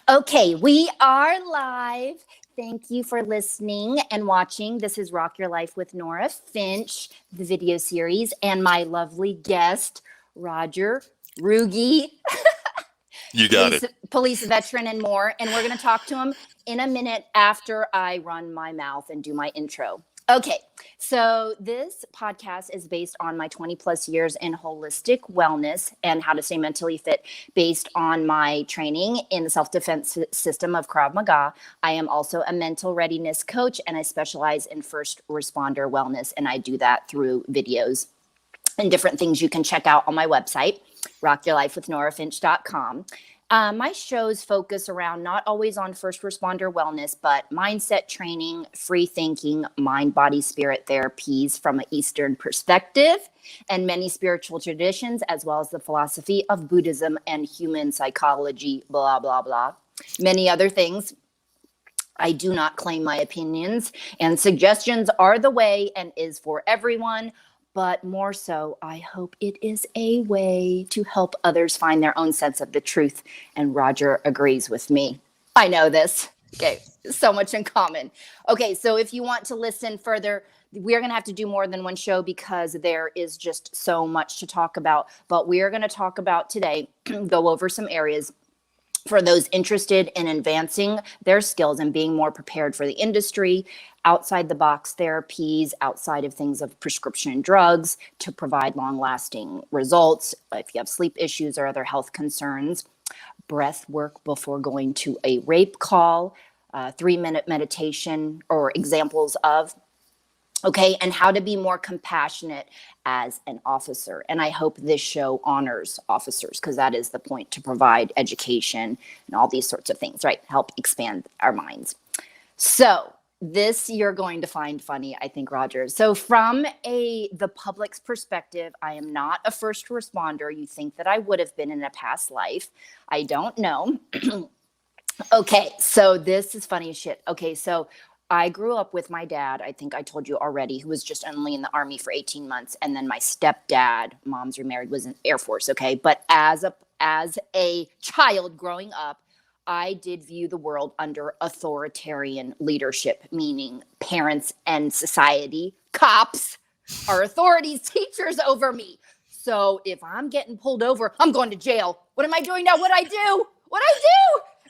Okay, we are live. Thank you for listening and watching. This is Rock Your Life with Nora Finch, the video series, and my lovely guest, Rodger, Ruge, You got it. police veteran, and more. And we're going to talk to him in a minute after I run my mouth and do my intro. Okay, so this podcast is based on my 20 plus years in holistic wellness and how to stay mentally fit based on my training in the self-defense system of Krav Maga. I am also a mental readiness coach and I specialize in first responder wellness, and I do that through videos and different things you can check out on my website, rockyourlifewithnorafinch.com. My shows focus around not always on first responder wellness, but mindset training, free thinking, mind, body, spirit therapies from an Eastern perspective, and many spiritual traditions, as well as the philosophy of Buddhism and human psychology, blah, blah, blah. Many other things. I do not claim my opinions, and suggestions are the way and is for everyone. But more so, I hope it is a way to help others find their own sense of the truth. And Rodger agrees with me. I know this. Okay, so much in common. Okay, so if you want to listen further, we're going to have to do more than one show because there is just so much to talk about. But we are going to talk about today, go over some areas for those interested in advancing their skills and being more prepared for the industry, outside the box therapies, outside of things of prescription drugs to provide long lasting results. If you have sleep issues or other health concerns, breath work before going to a rape call, 3-minute meditation or examples of. Okay, and how to be more compassionate as an officer. And I hope this show honors officers because that is the point, to provide education and all these sorts of things, right? Help expand our minds. So this you're going to find funny, I think, Rodger. So from the public's perspective, I am not a first responder. You think that I would have been in a past life. I don't know. Okay, so this is funny as shit. Okay, so I grew up with my dad, I think I told you already, who was just only in the Army for 18 months. And then my stepdad, mom's remarried, was in Air Force, okay? But as a child growing up, I did view the world under authoritarian leadership, meaning parents and society, cops, are authorities, teachers over me. So if I'm getting pulled over, I'm going to jail. What am I doing now? What'd I do?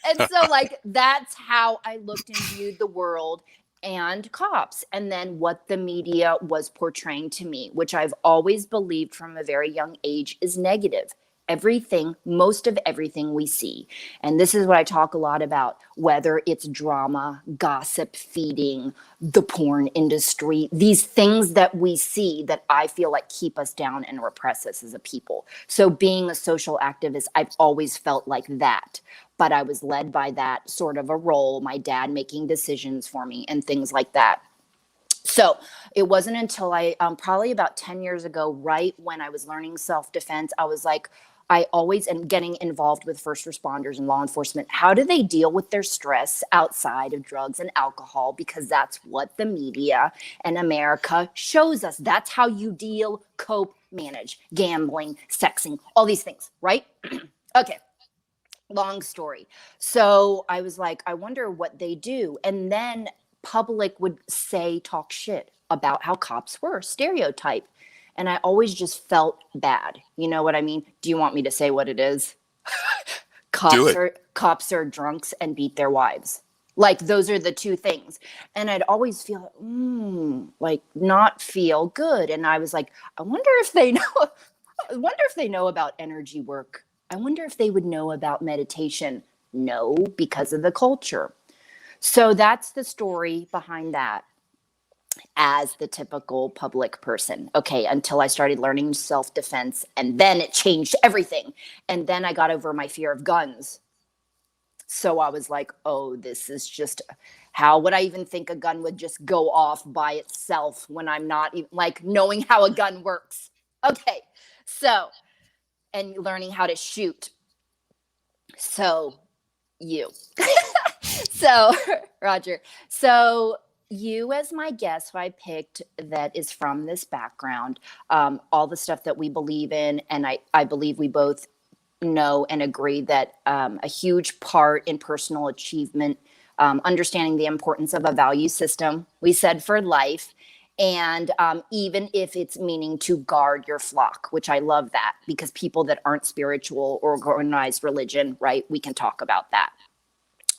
And so that's how I looked and viewed the world and cops, and then what the media was portraying to me, which I've always believed from a very young age is negative. Everything, most of everything we see. And this is what I talk a lot about, whether it's drama, gossip, feeding, the porn industry, these things that we see that I feel like keep us down and repress us as a people. So being a social activist, I've always felt like that. But I was led by that sort of a role, my dad making decisions for me and things like that. So it wasn't until I probably about 10 years ago, right when I was learning self-defense, I was like, I always am getting involved with first responders and law enforcement. How do they deal with their stress outside of drugs and alcohol? Because that's what the media and America shows us. That's how you deal, cope, manage, gambling, sexing, all these things, right? Okay. Long story. So I was like, I wonder what they do. And then public would talk shit about how cops were, stereotype. And I always just felt bad. You know what I mean? Do you want me to say what it is? Cops are drunks and beat their wives. Like those are the two things. And I'd always feel not feel good. And I was like, I wonder if they know about energy work. I wonder if they would know about meditation. No, because of the culture. So that's the story behind that as the typical public person. Okay, until I started learning self-defense, and then it changed everything. And then I got over my fear of guns. So I was like, oh, this is just, how would I even think a gun would just go off by itself when I'm not even knowing how a gun works? Okay, so, and learning how to shoot. So Rodger, so you as my guest, who I picked that is from this background, all the stuff that we believe in, and I believe we both know and agree that a huge part in personal achievement, understanding the importance of a value system, we said for life, and even if it's meaning to guard your flock, which I love that, because people that aren't spiritual or organized religion, right, we can talk about that.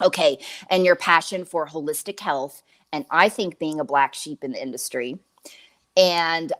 Okay, and your passion for holistic health, and I think being a black sheep in the industry, and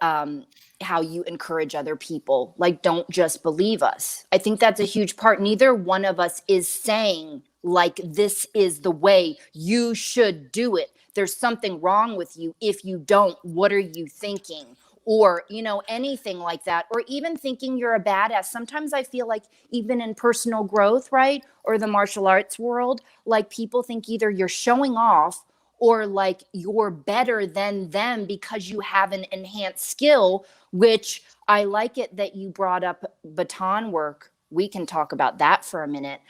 how you encourage other people, like, don't just believe us. I think that's a huge part. Neither one of us is saying, like, this is the way you should do it. There's something wrong with you if you don't. What are you thinking? Or, you know, anything like that, or even thinking you're a badass. Sometimes I feel like even in personal growth, right, or the martial arts world, like, people think either you're showing off or like you're better than them because you have an enhanced skill, which I like it that you brought up baton work. We can talk about that for a minute.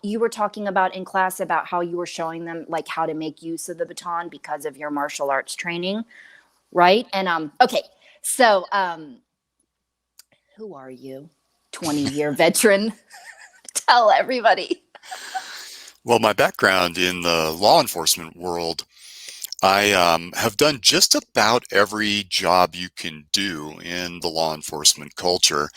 You were talking about in class about how you were showing them like how to make use of the baton because of your martial arts training, right? And okay, so who are you? 20-year veteran. Tell everybody. Well, my background in the law enforcement world, I have done just about every job you can do in the law enforcement culture.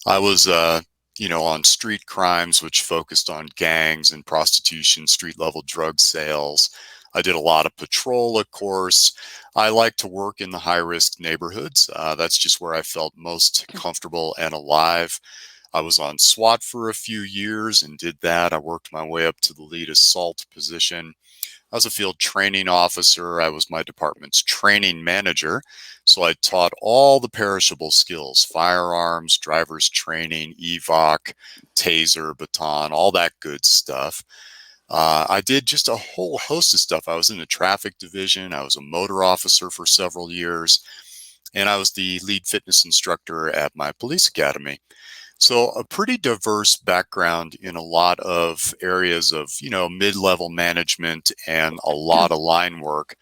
I was, on street crimes, which focused on gangs and prostitution, street level drug sales. I did a lot of patrol, of course. I like to work in the high risk neighborhoods. That's just where I felt most comfortable and alive. I was on SWAT for a few years and did that. I worked my way up to the lead assault position. I was a field training officer. I was my department's training manager. So I taught all the perishable skills: firearms, driver's training, evoc, taser, baton, all that good stuff. I did just a whole host of stuff. I was in the traffic division. I was a motor officer for several years, and I was the lead fitness instructor at my police academy. So a pretty diverse background in a lot of areas of, mid-level management and a lot of line work.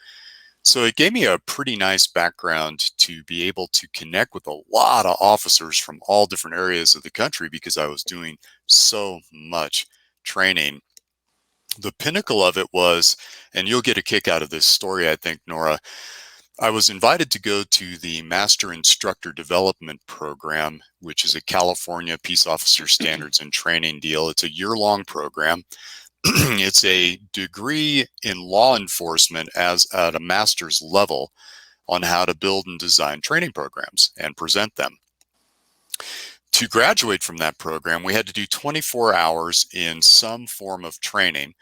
So it gave me a pretty nice background to be able to connect with a lot of officers from all different areas of the country because I was doing so much training. The pinnacle of it was, and you'll get a kick out of this story, I think, Nora, I was invited to go to the Master Instructor Development Program, which is a California Peace Officer Standards and Training deal. It's a year-long program. It's a degree in law enforcement as at a master's level on how to build and design training programs and present them. To graduate from that program, we had to do 24 hours in some form of training,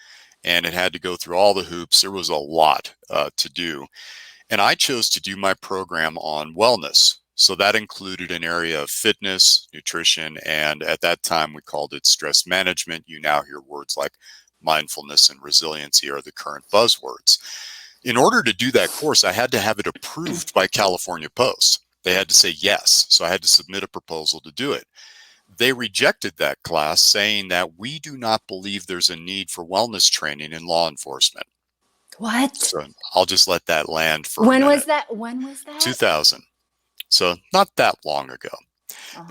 and it had to go through all the hoops. There was a lot to do. And I chose to do my program on wellness. So that included an area of fitness, nutrition, and at that time we called it stress management. You now hear words like mindfulness and resiliency are the current buzzwords. In order to do that course, I had to have it approved by California Post. They had to say yes. So I had to submit a proposal to do it. They rejected that class, saying that we do not believe there's a need for wellness training in law enforcement. What? So I'll just let that land for a When minute. was that? When was that? 2000. So not that long ago.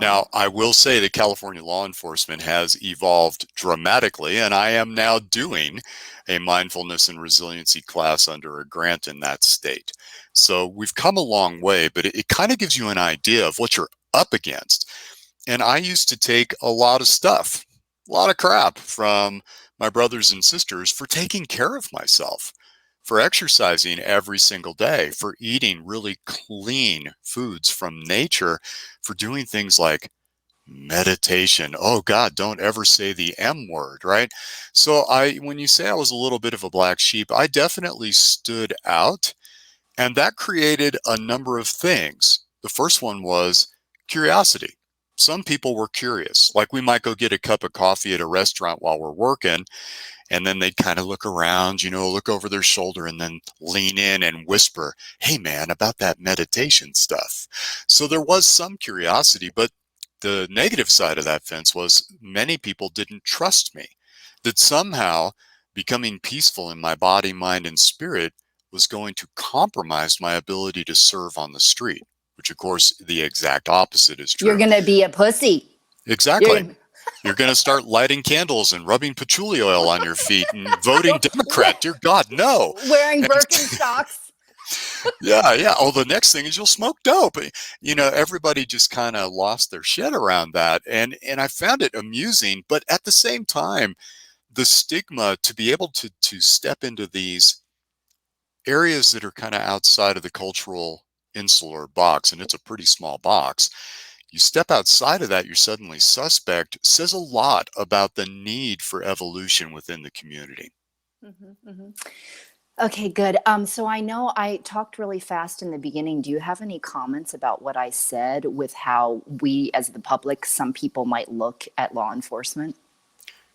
Now, I will say that California law enforcement has evolved dramatically, and I am now doing a mindfulness and resiliency class under a grant in that state. So we've come a long way, but it kind of gives you an idea of what you're up against. And I used to take a lot of stuff, a lot of crap from my brothers and sisters for taking care of myself, for exercising every single day, for eating really clean foods from nature, for doing things like meditation. Oh God, don't ever say the M word, right? So when you say I was a little bit of a black sheep, I definitely stood out, and that created a number of things. The first one was curiosity. Some people were curious. Like, we might go get a cup of coffee at a restaurant while we're working, and then they'd kind of look around, look over their shoulder and then lean in and whisper, "Hey man, about that meditation stuff." So there was some curiosity, but the negative side of that fence was many people didn't trust me, that somehow becoming peaceful in my body, mind, and spirit was going to compromise my ability to serve on the street, which of course the exact opposite is true. You're going to be a pussy. Exactly. You're going to start lighting candles and rubbing patchouli oil on your feet and voting Democrat. Dear God, no. Wearing And Birkenstocks. yeah, yeah. Oh, the next thing is you'll smoke dope. Everybody just kind of lost their shit around that. And I found it amusing, but at the same time, the stigma to be able to step into these areas that are kind of outside of the cultural insular box, and it's a pretty small box. You step outside of that, you're suddenly suspect, says a lot about the need for evolution within the community. Okay, good. So I know I talked really fast in the beginning. Do you have any comments about what I said with how we, as the public, some people might look at law enforcement?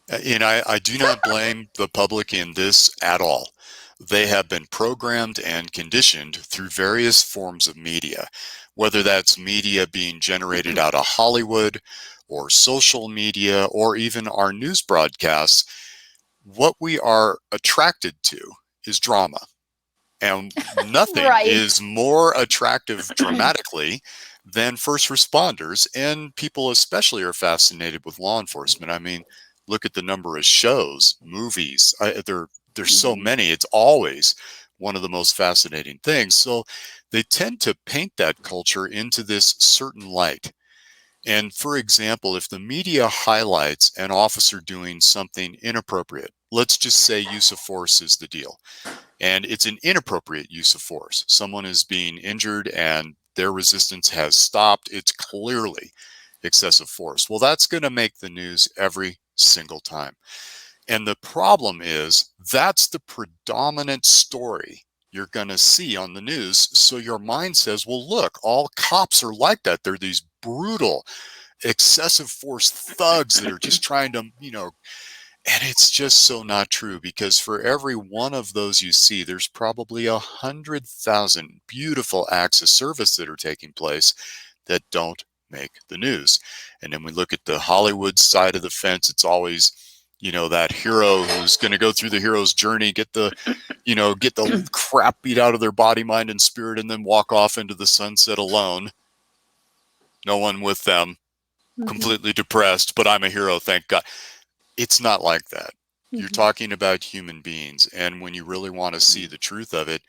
And I do not blame the public in this at all. They have been programmed and conditioned through various forms of media, whether that's media being generated out of Hollywood or social media or even our news broadcasts. What we are attracted to is drama. And nothing Right. is more attractive dramatically than first responders. And people especially are fascinated with law enforcement. I mean, look at the number of shows, movies. There's so many. It's always one of the most fascinating things. So they tend to paint that culture into this certain light. And for example, if the media highlights an officer doing something inappropriate, let's just say use of force is the deal, and it's an inappropriate use of force. Someone is being injured and their resistance has stopped. It's clearly excessive force. Well, that's going to make the news every single time. And the problem is that's the predominant story you're going to see on the news. So your mind says, well, look, all cops are like that. They're these brutal, excessive force thugs that are just trying to, and it's just so not true, because for every one of those you see, there's probably 100,000 beautiful acts of service that are taking place that don't make the news. And then we look at the Hollywood side of the fence. It's always, that hero who's going to go through the hero's journey, get the crap beat out of their body, mind, and spirit, and then walk off into the sunset alone. No one with them, completely depressed, but I'm a hero, thank God. It's not like that. You're talking about human beings. And when you really want to see the truth of it,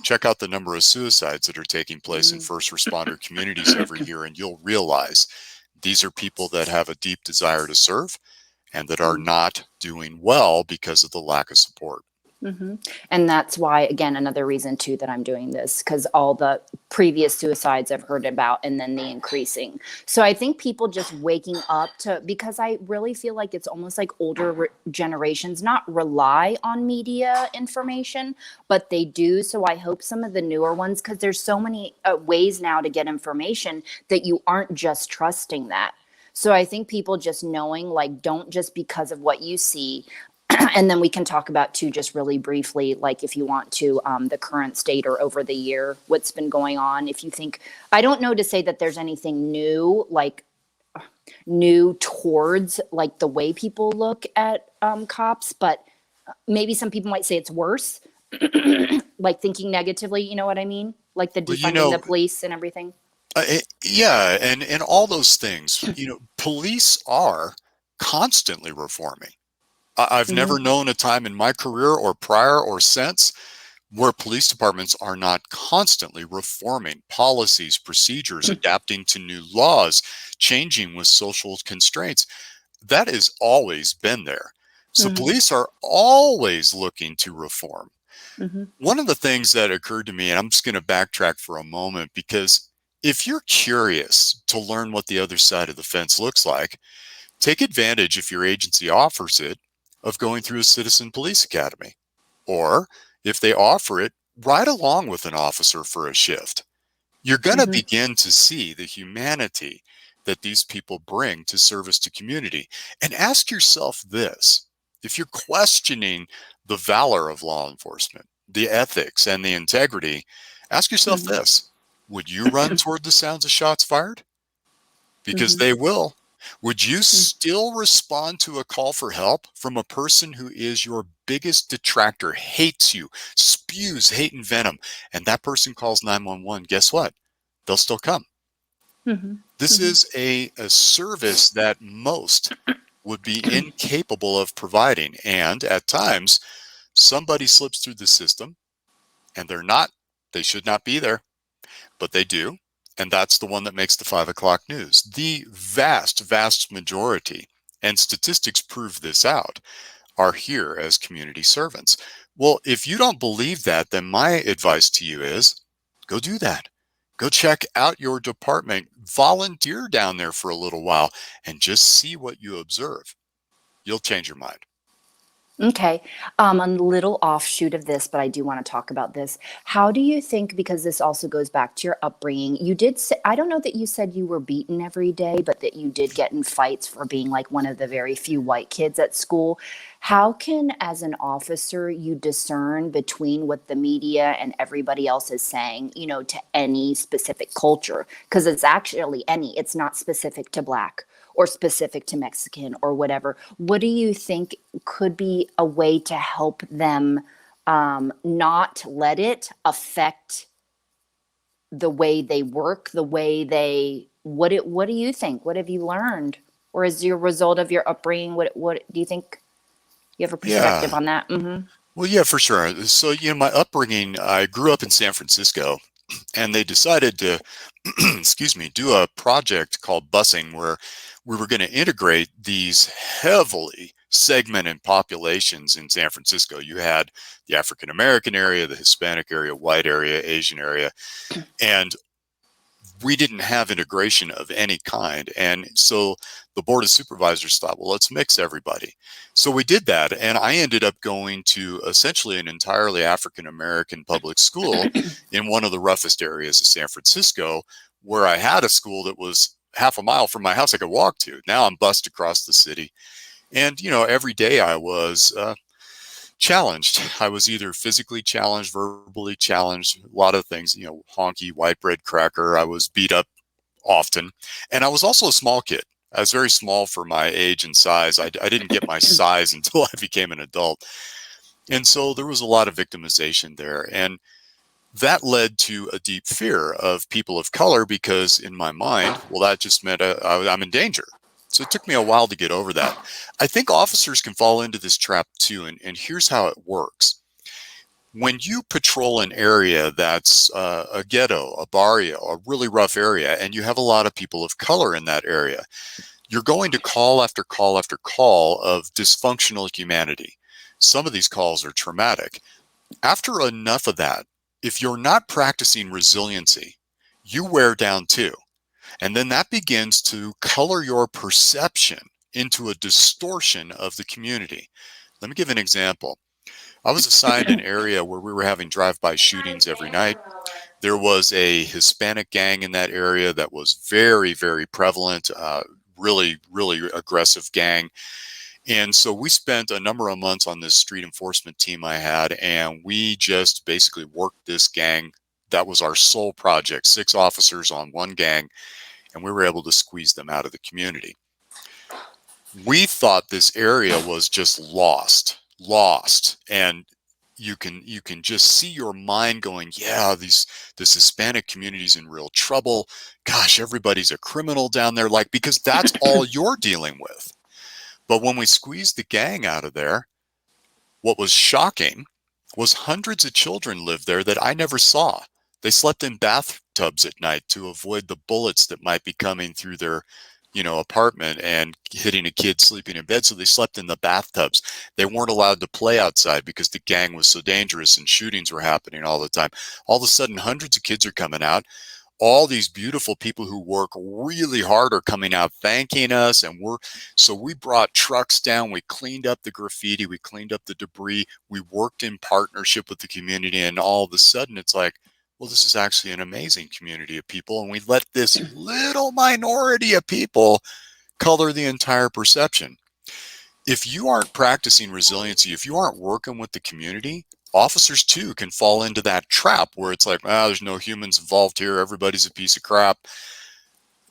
check out the number of suicides that are taking place in first responder communities every year. And you'll realize these are people that have a deep desire to serve and that are not doing well because of the lack of support. And that's why, again, another reason too that I'm doing this, because all the previous suicides I've heard about and then the increasing. So I think people just waking up to, because I really feel like it's almost like older generations not rely on media information, but they do. So I hope some of the newer ones, because there's so many ways now to get information, that you aren't just trusting that. So I think people just knowing, like, don't just because of what you see. And then we can talk about too, just really briefly, like if you want to, the current state or over the year, what's been going on. If you think, I don't know to say that there's anything new, like new towards like the way people look at cops, but maybe some people might say it's worse, like thinking negatively, you know what I mean? Like the Well, defunding the police and everything. yeah, and all those things, police are constantly reforming. I've Mm-hmm. never known a time in my career or prior or since where police departments are not constantly reforming policies, procedures, adapting to new laws, changing with social constraints. That has always been there. So Mm-hmm. police are always looking to reform. Mm-hmm. One of the things that occurred to me, and I'm just going to backtrack for a moment, because if you're curious to learn what the other side of the fence looks like, take advantage, if your agency offers it, of going through a citizen police academy. Or if they offer it, ride along with an officer for a shift. You're going to Mm-hmm. begin to see the humanity that these people bring to service to community. And ask yourself this: if you're questioning the valor of law enforcement, the ethics, and the integrity, ask yourself Mm-hmm. this: would you run toward the sounds of shots fired? Because Mm-hmm. they will. Would you still respond to a call for help from a person who is your biggest detractor, hates you, spews hate and venom, and that person calls 911? Guess what? They'll still come. Mm-hmm. This is a service that most would be incapable of providing. And at times, somebody slips through the system and they should not be there, but they do. And that's the one that makes the 5 o'clock news. The vast, vast majority, and statistics prove this out, are here as community servants. Well, if you don't believe that, then my advice to you is go do that. Go check out your department, volunteer down there for a little while, and just see what you observe. You'll change your mind. Okay. A little offshoot of this, but I do want to talk about this. How do you think, because this also goes back to your upbringing, you did say, I don't know that you said you were beaten every day, but that you did get in fights for being like one of the very few white kids at school. How can, as an officer, you discern between what the media and everybody else is saying, to any specific culture? Because it's actually it's not specific to Black or specific to Mexican or whatever. What do you think could be a way to help them not let it affect the way they work, the way they, what do you think? What have you learned? Or as your result of your upbringing, what do you think? You have a perspective Yeah. on that? Mm-hmm. Well, yeah, for sure. So, my upbringing, I grew up in San Francisco, and they decided to, excuse me, do a project called busing where we were going to integrate these heavily segmented populations in San Francisco. You had the African American area, the Hispanic area, white area, Asian area, and we didn't have integration of any kind. And so the board of supervisors thought, well, let's mix everybody. So we did that. And I ended up going to essentially an entirely African American public school in one of the roughest areas of San Francisco, where I had a school that was half a mile from my house I could walk to. Now I'm bused across the city. And, every day I was challenged. I was either physically challenged, verbally challenged, a lot of things, honky, white bread cracker. I was beat up often. And I was also a small kid. I was very small for my age and size. I didn't get my size until I became an adult. And so there was a lot of victimization there. And that led to a deep fear of people of color because in my mind, well, that just meant I'm in danger. So it took me a while to get over that. I think officers can fall into this trap too, and here's how it works. When you patrol an area that's a ghetto, a barrio, a really rough area, and you have a lot of people of color in that area, you're going to call after call after call of dysfunctional humanity. Some of these calls are traumatic. After enough of that, if you're not practicing resiliency, you wear down too. And then that begins to color your perception into a distortion of the community. Let me give an example. I was assigned an area where we were having drive-by shootings every night. There was a Hispanic gang in that area that was very, very prevalent, really, really aggressive gang. And so we spent a number of months on this street enforcement team I had, and we just basically worked this gang. That was our sole project, 6 officers on one gang, and we were able to squeeze them out of the community. We thought this area was just lost. And you can just see your mind going, yeah, this Hispanic community's in real trouble. Gosh, everybody's a criminal down there, because that's all you're dealing with. But when we squeezed the gang out of there, what was shocking was hundreds of children lived there that I never saw. They slept in bathtubs at night to avoid the bullets that might be coming through their, apartment and hitting a kid sleeping in bed. So they slept in the bathtubs. They weren't allowed to play outside because the gang was so dangerous and shootings were happening all the time. All of a sudden, hundreds of kids are coming out. All these beautiful people who work really hard are coming out thanking us. And so we brought trucks down. We cleaned up the graffiti. We cleaned up the debris. We worked in partnership with the community. And all of a sudden it's like, well, this is actually an amazing community of people. And we let this little minority of people color the entire perception. If you aren't practicing resiliency, if you aren't working with the community, officers too can fall into that trap where it's like, there's no humans involved here. Everybody's a piece of crap.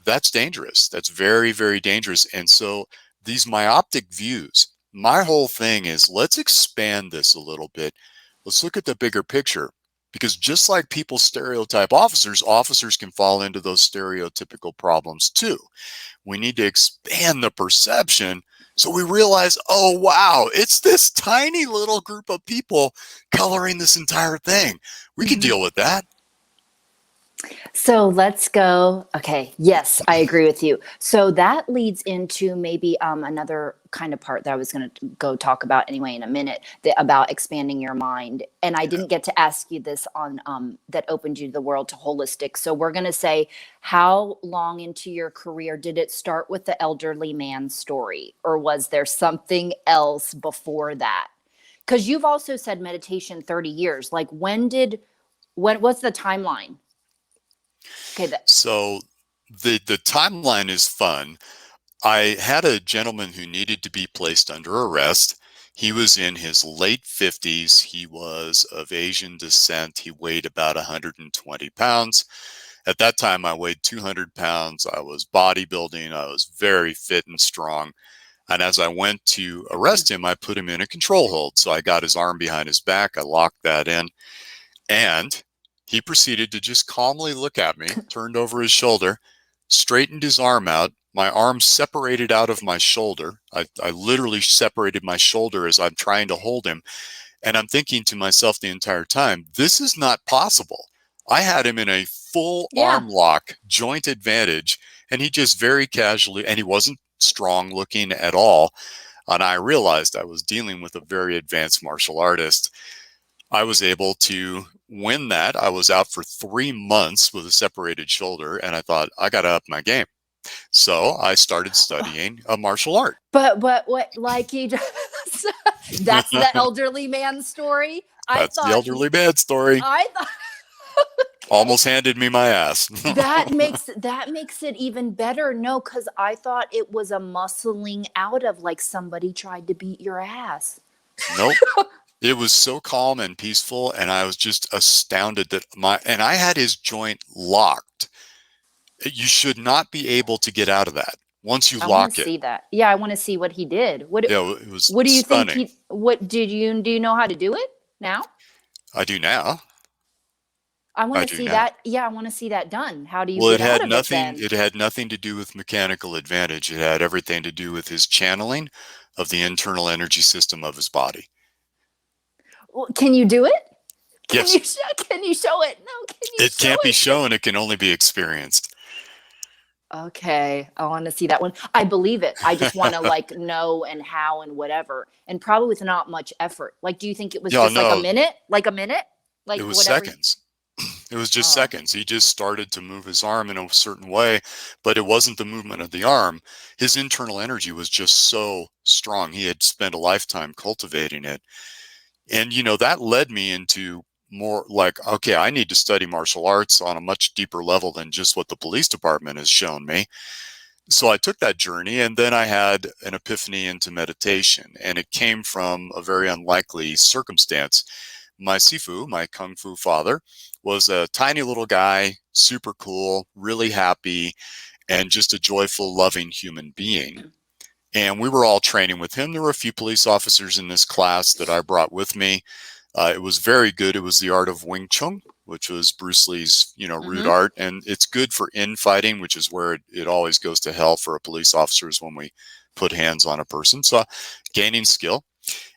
That's dangerous. That's very, very dangerous. And so these myopic views, my whole thing is let's expand this a little bit. Let's look at the bigger picture. Because just like people stereotype officers, officers can fall into those stereotypical problems too. We need to expand the perception So we realized, oh, wow, it's this tiny little group of people coloring this entire thing. We can deal with that. So let's go. Okay. Yes, I agree with you. So that leads into maybe another kind of part that I was going to go talk about anyway in a minute, about expanding your mind. And I didn't get to ask you this on that opened you the world to holistic. So we're going to say, how long into your career did it start with the elderly man story, or was there something else before that? Because you've also said meditation 30 years. Like what's the timeline? Okay. So the timeline is fun. I had a gentleman who needed to be placed under arrest. He was in his late 50s. He was of Asian descent. He weighed about 120 pounds. At that time, I weighed 200 pounds. I was bodybuilding. I was very fit and strong. And as I went to arrest him, I put him in a control hold. So I got his arm behind his back. I locked that in. And he proceeded to just calmly look at me, turned over his shoulder, straightened his arm out. My arm separated out of my shoulder. I literally separated my shoulder as I'm trying to hold him. And I'm thinking to myself the entire time, this is not possible. I had him in a full arm lock, joint advantage, and he just very casually, and he wasn't strong looking at all. And I realized I was dealing with a very advanced martial artist. I was able to win that. I was out for 3 months with a separated shoulder, and I thought, I got to up my game. So I started studying a martial art. But what, like you just, that's the elderly man story. That's the elderly man story. I thought almost handed me my ass. that makes it even better. No, because I thought it was a muscling out of, like somebody tried to beat your ass. Nope. It was so calm and peaceful, and I was just astounded that and I had his joint locked. You should not be able to get out of that once you lock it. I want to see that. Yeah, I want to see what he did. What it was What do you stunning. think do you know how to do it now? I do now. I want to see that. Yeah, I want to see that done. How do you get out of it then? It had nothing to do with mechanical advantage. It had everything to do with his channeling of the internal energy system of his body. Well, can you do it? Yes. Can you show it? No, can you It can't be shown. It can only be experienced. Okay, I want to see that one. I believe it. I just want to like know and how and whatever, and probably with not much effort. Like, do you think it was just like a minute? Like a minute? Like it was seconds. It was just seconds. He just started to move his arm in a certain way, but it wasn't the movement of the arm. His internal energy was just so strong. He had spent a lifetime cultivating it. And, that led me into more like, okay, I need to study martial arts on a much deeper level than just what the police department has shown me. So I took that journey, and then I had an epiphany into meditation, and it came from a very unlikely circumstance. My Sifu, my Kung Fu father, was a tiny little guy, super cool, really happy, and just a joyful, loving human being. And we were all training with him. There were a few police officers in this class that I brought with me. It was very good. It was the art of Wing Chun, which was Bruce Lee's, rude art. And it's good for infighting, which is where it always goes to hell for a police officers when we put hands on a person. So gaining skill.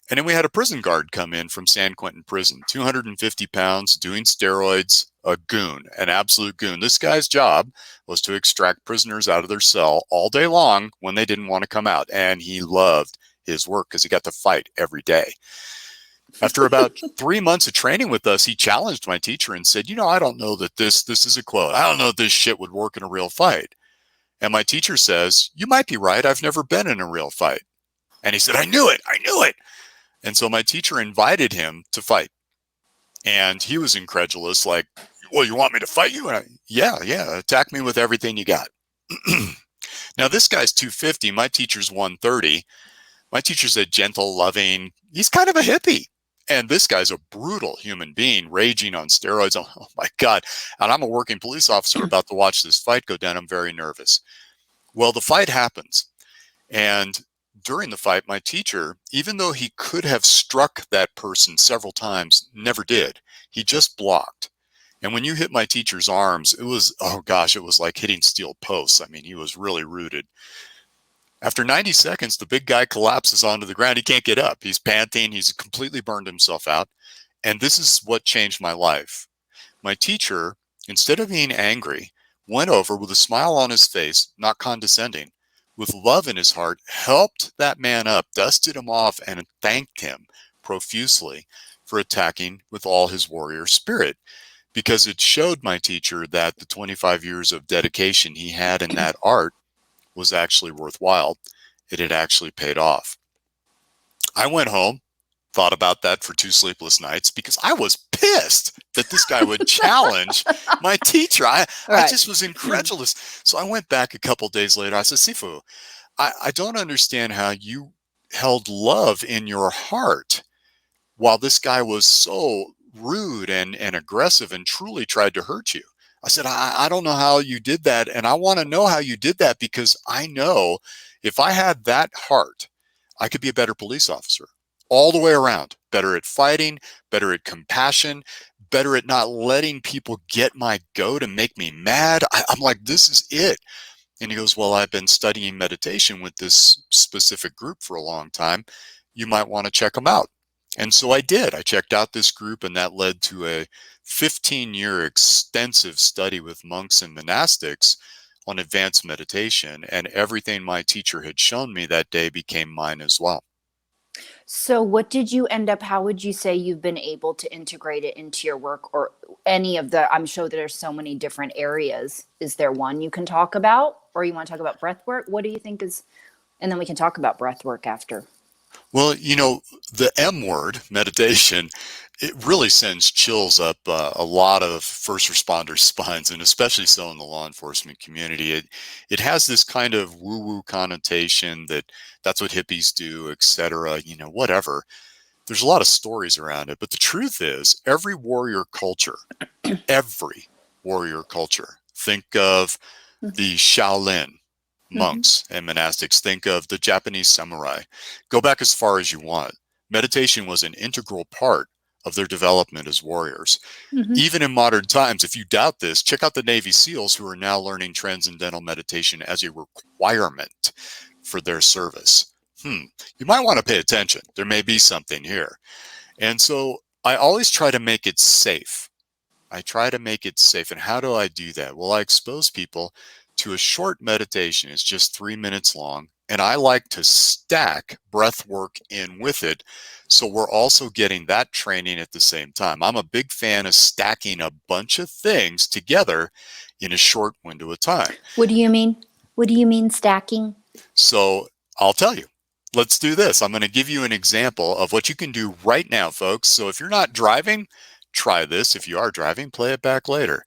And then we had a prison guard come in from San Quentin prison, 250 pounds, doing steroids, a goon, an absolute goon. This guy's job was to extract prisoners out of their cell all day long when they didn't want to come out. And he loved his work because he got to fight every day. After about 3 months of training with us, he challenged my teacher and said, I don't know that this is a quote. I don't know if this shit would work in a real fight. And my teacher says, you might be right. I've never been in a real fight. And he said, I knew it. And so my teacher invited him to fight. And he was incredulous, like, well, you want me to fight you? And yeah, attack me with everything you got. Now, this guy's 250. My teacher's 130. My teacher's a gentle, loving, he's kind of a hippie. And this guy's a brutal human being, raging on steroids. Oh, my God. And I'm a working police officer about to watch this fight go down. I'm very nervous. Well, the fight happens. And during the fight, my teacher, even though he could have struck that person several times, never did. He just blocked. And when you hit my teacher's arms, it was like hitting steel posts. I mean, he was really rooted. After 90 seconds, the big guy collapses onto the ground. He can't get up. He's panting. He's completely burned himself out. And this is what changed my life. My teacher, instead of being angry, went over with a smile on his face, not condescending, with love in his heart, helped that man up, dusted him off, and thanked him profusely for attacking with all his warrior spirit, because it showed my teacher that the 25 years of dedication he had in that art was actually worthwhile. It had actually paid off. I went home, thought about that for 2 sleepless nights, because I was pissed that this guy would challenge my teacher. I just was incredulous. So I went back a couple days later. I said, Sifu, I don't understand how you held love in your heart while this guy was so rude and aggressive and truly tried to hurt you. I said, I don't know how you did that. And I want to know how you did that, because I know if I had that heart, I could be a better police officer all the way around. Better at fighting, better at compassion, better at not letting people get my goat and make me mad. I'm like, this is it. And he goes, well, I've been studying meditation with this specific group for a long time. You might want to check them out. And so I did. I checked out this group, and that led to a 15-year extensive study with monks and monastics on advanced meditation. And everything my teacher had shown me that day became mine as well. So what did you end up, how would you say you've been able to integrate it into your work, or any of the, I'm sure there's so many different areas. Is there one you can talk about, or you want to talk about breath work? What do you think is, and then we can talk about breath work after. Well, the M word, meditation, it really sends chills up a lot of first responders' spines, and especially so in the law enforcement community. It has this kind of woo-woo connotation that that's what hippies do, etc., whatever. There's a lot of stories around it, but the truth is, every warrior culture, think of the Shaolin monks and monastics, think of the Japanese samurai. Go back as far as you want. Meditation was an integral part of their development as warriors. Even in modern times, if you doubt this, check out the Navy SEALs, who are now learning transcendental meditation as a requirement for their service. You might want to pay attention. There may be something here. And so I always try to make it safe. And how do I do that? Well, I expose people to a short meditation. It's just 3 minutes long. And I like to stack breath work in with it, so we're also getting that training at the same time. I'm a big fan of stacking a bunch of things together in a short window of time. What do you mean? What do you mean stacking? So I'll tell you. Let's do this. I'm going to give you an example of what you can do right now, folks. So if you're not driving, try this. If you are driving, play it back later.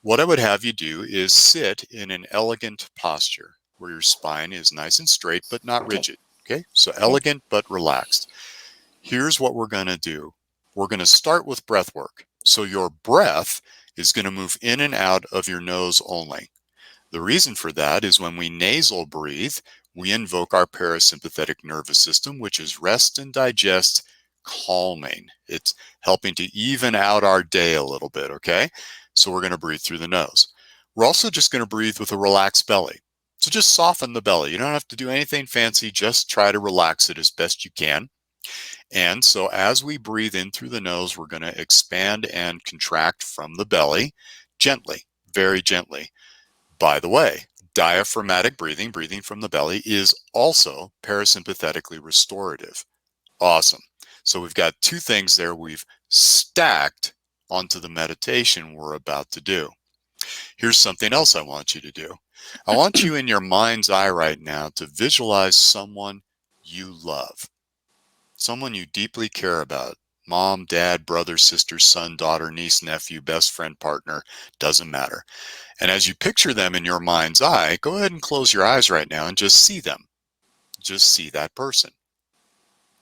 What I would have you do is sit in an elegant posture where your spine is nice and straight, but not rigid. Okay? So elegant, but relaxed. Here's what we're going to do. We're going to start with breath work. So your breath is going to move in and out of your nose only. The reason for that is when we nasal breathe, we invoke our parasympathetic nervous system, which is rest and digest calming. It's helping to even out our day a little bit, okay? So we're going to breathe through the nose. We're also just going to breathe with a relaxed belly. So just soften the belly. You don't have to do anything fancy. Just try to relax it as best you can. And so as we breathe in through the nose, we're going to expand and contract from the belly gently, very gently. By the way, diaphragmatic breathing from the belly, is also parasympathetically restorative. Awesome. So we've got 2 things there we've stacked onto the meditation we're about to do. Here's something else I want you to do. I want you in your mind's eye right now to visualize someone you love, someone you deeply care about. Mom, dad, brother, sister, son, daughter, niece, nephew, best friend, partner, doesn't matter. And as you picture them in your mind's eye, go ahead and close your eyes right now and just see them. Just see that person.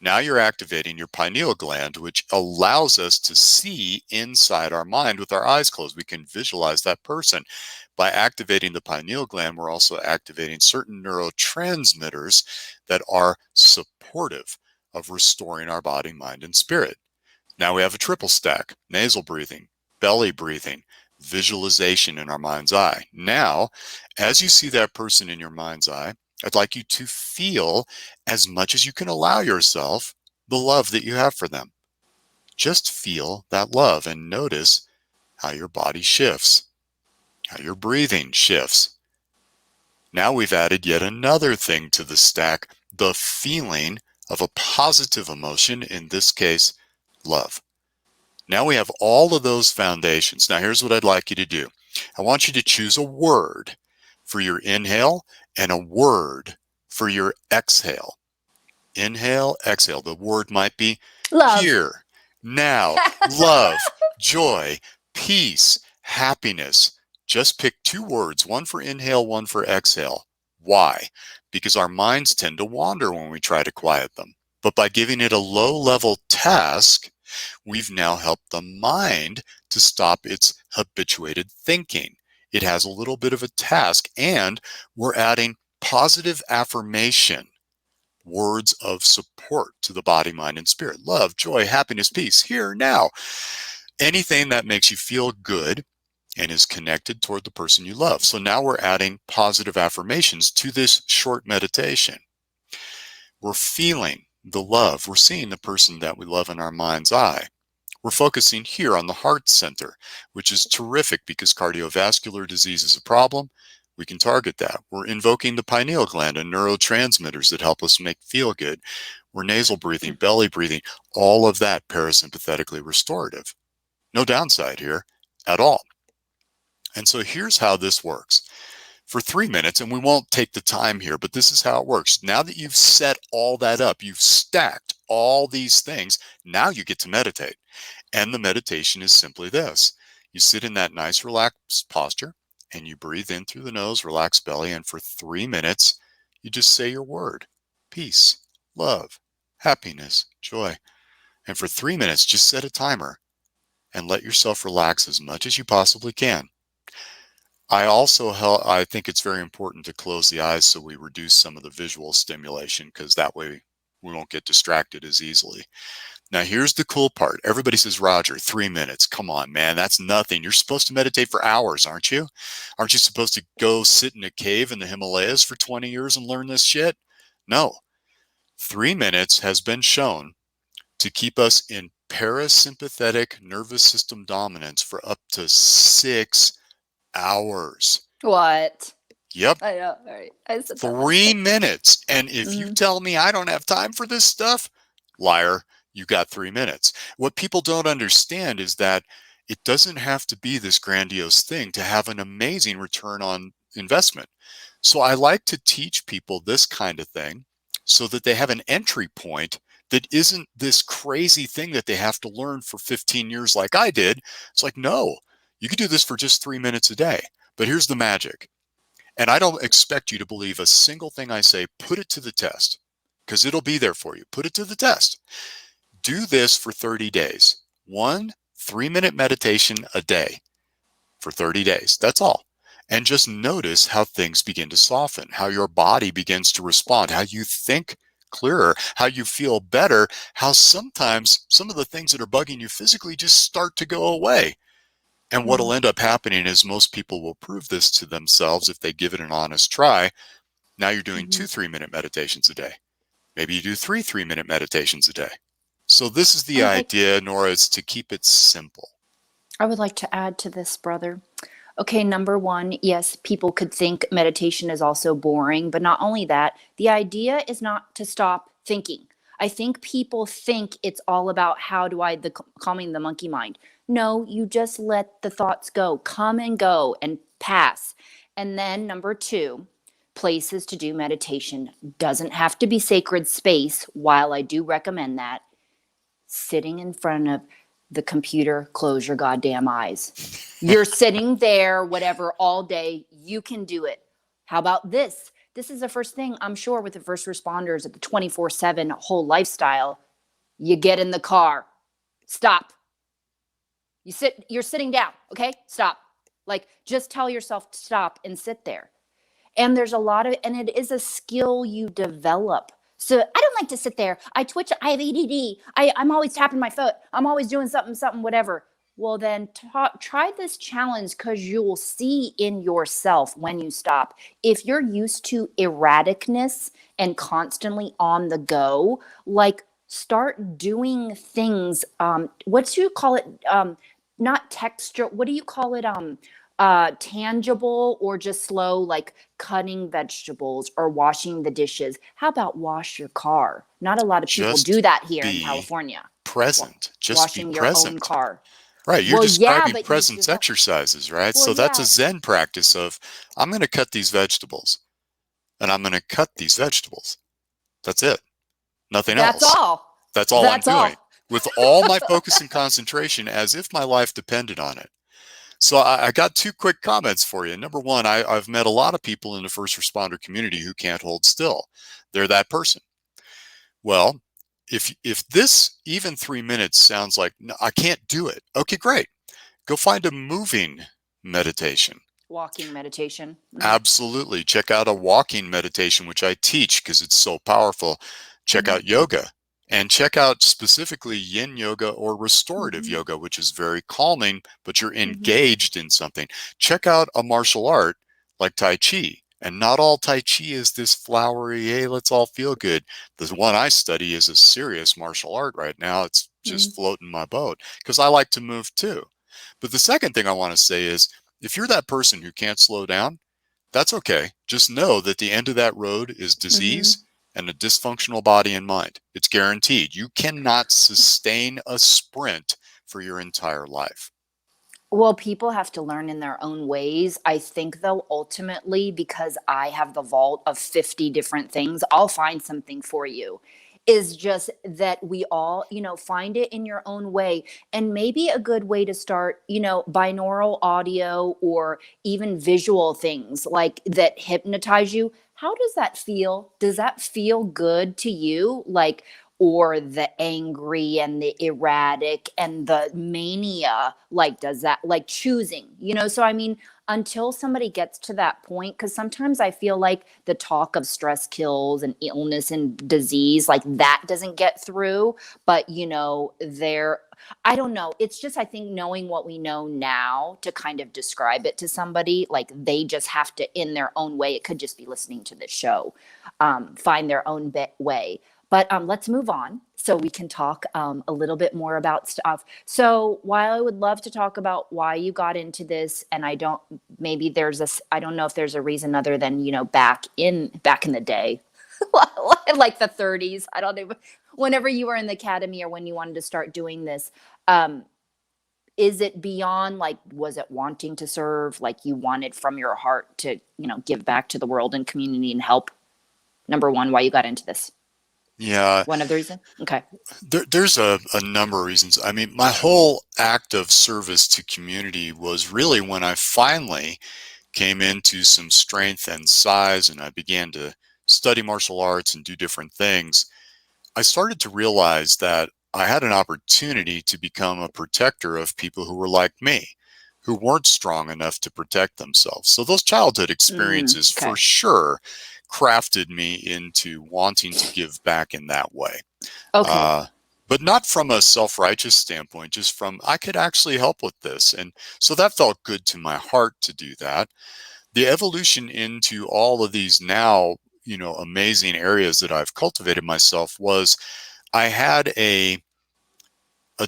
Now you're activating your pineal gland, which allows us to see inside our mind with our eyes closed. We can visualize that person. By activating the pineal gland, we're also activating certain neurotransmitters that are supportive of restoring our body, mind, and spirit. Now we have a triple stack: nasal breathing, belly breathing, visualization in our mind's eye. Now, as you see that person in your mind's eye, I'd like you to feel, as much as you can allow yourself, the love that you have for them. Just feel that love and notice how your body shifts, how your breathing shifts. Now we've added yet another thing to the stack, the feeling of a positive emotion, in this case, love. Now we have all of those foundations. Now here's what I'd like you to do. I want you to choose a word for your inhale and a word for your exhale. Inhale, exhale. The word might be Love. here, now, love, joy, peace, happiness. Just pick 2 words, one for inhale, one for exhale. Why? Because our minds tend to wander when we try to quiet them. But by giving it a low-level task, we've now helped the mind to stop its habituated thinking. It has a little bit of a task, and we're adding positive affirmation, words of support to the body, mind, and spirit. Love, joy, happiness, peace, here, now. Anything that makes you feel good and is connected toward the person you love. So now we're adding positive affirmations to this short meditation. We're feeling the love. We're seeing the person that we love in our mind's eye. We're focusing here on the heart center, which is terrific because cardiovascular disease is a problem. We can target that. We're invoking the pineal gland and neurotransmitters that help us feel good. We're nasal breathing, belly breathing, all of that parasympathetically restorative. No downside here at all. And so here's how this works. For 3 minutes, and we won't take the time here, but this is how it works. Now that you've set all that up, you've stacked all these things, now you get to meditate. And the meditation is simply this. You sit in that nice relaxed posture and you breathe in through the nose, relax belly, and for 3 minutes, you just say your word. Peace, love, happiness, joy. And for 3 minutes, just set a timer and let yourself relax as much as you possibly can. I think it's very important to close the eyes so we reduce some of the visual stimulation, because that way we won't get distracted as easily. Now, here's the cool part. Everybody says, Rodger, 3 minutes. Come on, man. That's nothing. You're supposed to meditate for hours, aren't you? Aren't you supposed to go sit in a cave in the Himalayas for 20 years and learn this shit? No. 3 minutes has been shown to keep us in parasympathetic nervous system dominance for up to 6 hours. What? Yep. I know. All right. I said 3 minutes. And if you tell me I don't have time for this stuff, liar, you got 3 minutes. What people don't understand is that it doesn't have to be this grandiose thing to have an amazing return on investment. So I like to teach people this kind of thing so that they have an entry point that isn't this crazy thing that they have to learn for 15 years like I did. It's like, no, you could do this for just 3 minutes a day. But here's the magic. And I don't expect you to believe a single thing I say. Put it to the test, because it'll be there for you. Put it to the test. Do this for 30 days. 1 3-minute meditation a day for 30 days. That's all. And just notice how things begin to soften, how your body begins to respond, how you think clearer, how you feel better, how sometimes some of the things that are bugging you physically just start to go away. And what'll end up happening is most people will prove this to themselves if they give it an honest try. Now you're doing 2 3-minute meditations a day. Maybe you do 3 3-minute meditations a day. So this is the idea, Nora, is to keep it simple. I would like to add to this, brother. Okay, number one, yes, people could think meditation is also boring, but not only that, the idea is not to stop thinking. I think people think it's all about how do I calming the monkey mind. No, you just let the thoughts go, come and go and pass. And then number 2, places to do meditation. Doesn't have to be sacred space, while I do recommend that. Sitting in front of the computer, close your goddamn eyes. You're sitting there, whatever, all day. You can do it. How about this? This is the first thing, I'm sure, with the first responders at the 24/7 whole lifestyle. You get in the car. Stop. You're sitting down, okay? Stop. Like, just tell yourself to stop and sit there. And there's a lot of, and it is a skill you develop. So I don't like to sit there. I twitch. I have ADD. I'm always tapping my foot. I'm always doing something, whatever. Well, then try this challenge, because you'll see in yourself when you stop. If you're used to erraticness and constantly on the go, like start doing things. What do you call it? Not texture. What do you call it? Tangible or just slow, like cutting vegetables or washing the dishes. How about wash your car? Not a lot of people do Just that here in be California. present. Just be Washing your own present. car. Right. You're Well, yeah, describing but you presence just, exercises, right? well, So that's a yeah, Zen practice of, I'm going to cut these vegetables and I'm going to cut these vegetables. That's it. Nothing that's else. all. That's all I'm That's doing all. with all my focus and concentration as if my life depended on it. So I got two quick comments for you. Number one, I've met a lot of people in the first responder community who can't hold still. They're that person. Well, if this even 3 minutes sounds like, no, I can't do it. Okay, great. Go find a moving meditation. Walking meditation. Absolutely. Check out a walking meditation, which I teach because it's so powerful. Check Mm-hmm. out yoga, and check out specifically yin yoga or restorative Mm-hmm. yoga, which is very calming, but you're Mm-hmm. engaged in something. Check out a martial art like Tai Chi. And not all Tai Chi is this flowery, hey, let's all feel good. The one I study is a serious martial art right now. It's Mm-hmm. just floating my boat because I like to move too. But the second thing I want to say is, if you're that person who can't slow down, that's okay. Just know that the end of that road is Mm-hmm. disease and a dysfunctional body and mind. It's guaranteed. You cannot sustain a sprint for your entire life. Well, people have to learn in their own ways. I think, though, ultimately, because I have the vault of 50 different things, I'll find something for you. Is just that we all, find it in your own way. And maybe a good way to start, binaural audio or even visual things like that hypnotize you. How does that feel? Does that feel good to you? Like, or the angry and the erratic and the mania, like, does that, like, choosing, so I mean, until somebody gets to that point, because sometimes I feel like the talk of stress kills and illness and disease, like that doesn't get through. But there, I don't know, it's just, I think, knowing what we know now to kind of describe it to somebody, like they just have to, in their own way, it could just be listening to the show, find their own way. But let's move on so we can talk a little bit more about stuff. So while I would love to talk about why you got into this, and maybe I don't know if there's a reason other than, back in the day, like the 30s. I don't know, whenever you were in the academy or when you wanted to start doing this. Um, is it beyond, like, was it wanting to serve, like you wanted from your heart to, give back to the world and community and help? Number one, why you got into this? Yeah, One of the reasons? Okay. there's a number of reasons. I mean, my whole act of service to community was really when I finally came into some strength and size and I began to study martial arts and do different things. I started to realize that I had an opportunity to become a protector of people who were like me, who weren't strong enough to protect themselves. So those childhood experiences for Okay. sure crafted me into wanting to give back in that way. Okay. Uh, but not from a self-righteous standpoint, just from, I could actually help with this. And so that felt good to my heart to do that. The evolution into all of these now, amazing areas that I've cultivated myself was, I had a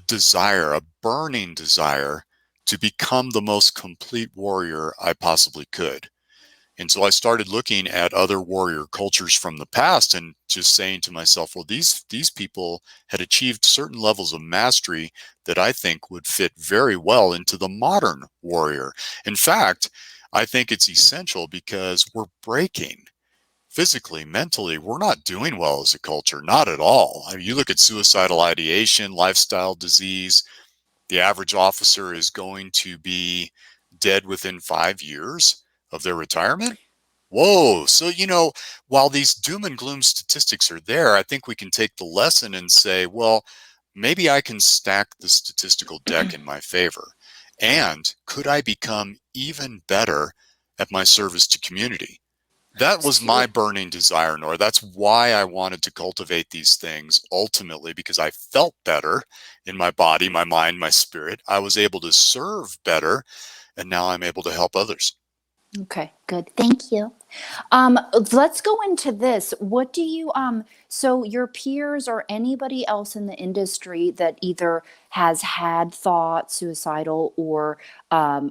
desire, a burning desire to become the most complete warrior I possibly could. And so I started looking at other warrior cultures from the past and just saying to myself, well, these people had achieved certain levels of mastery that I think would fit very well into the modern warrior. In fact, I think it's essential because we're breaking physically, mentally. We're not doing well as a culture, not at all. I mean, you look at suicidal ideation, lifestyle disease, the average officer is going to be dead within 5 years of their retirement. Whoa. So, while these doom and gloom statistics are there, I think we can take the lesson and say, well, maybe I can stack the statistical deck in my favor. And could I become even better at my service to community? That was my burning desire, Nora. That's why I wanted to cultivate these things ultimately, because I felt better in my body, my mind, my spirit. I was able to serve better, and now I'm able to help others. Okay, good. Thank you. Let's go into this. What do you, so your peers or anybody else in the industry that either has had thoughts suicidal or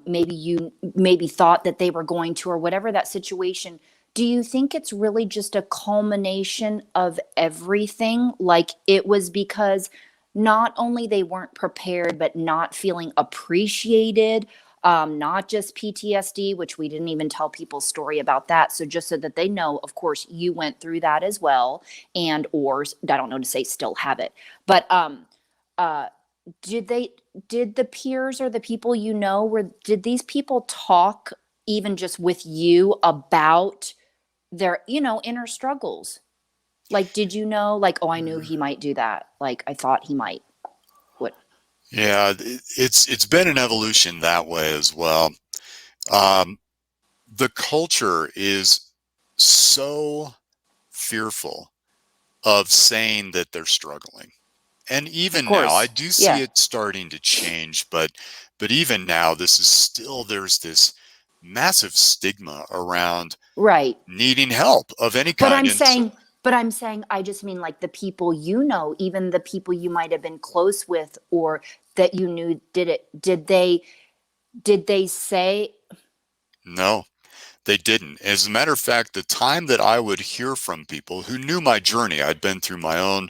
maybe thought that they were going to, or whatever that situation, do you think it's really just a culmination of everything? Like it was because not only they weren't prepared, but not feeling appreciated, not just PTSD, which we didn't even tell people's story about that. So just so that they know, of course, you went through that as well, and or I don't know to say still have it, but uh, did the peers or the people did these people talk even just with you about their inner struggles? Like, did you know, like, oh, I knew he might do that. Like, I thought he might. What? Yeah, it's been an evolution that way as well. Um, the culture is so fearful of saying that they're struggling. And Of even now, I course. do see Yeah. it starting to change, but even now, there's this massive stigma around Right. needing help of any But kind. And so, I'm saying, I just mean like the people even the people you might have been close with or that you knew did it. Did they say, no, they didn't. As a matter of fact, the time that I would hear from people who knew my journey, I'd been through my own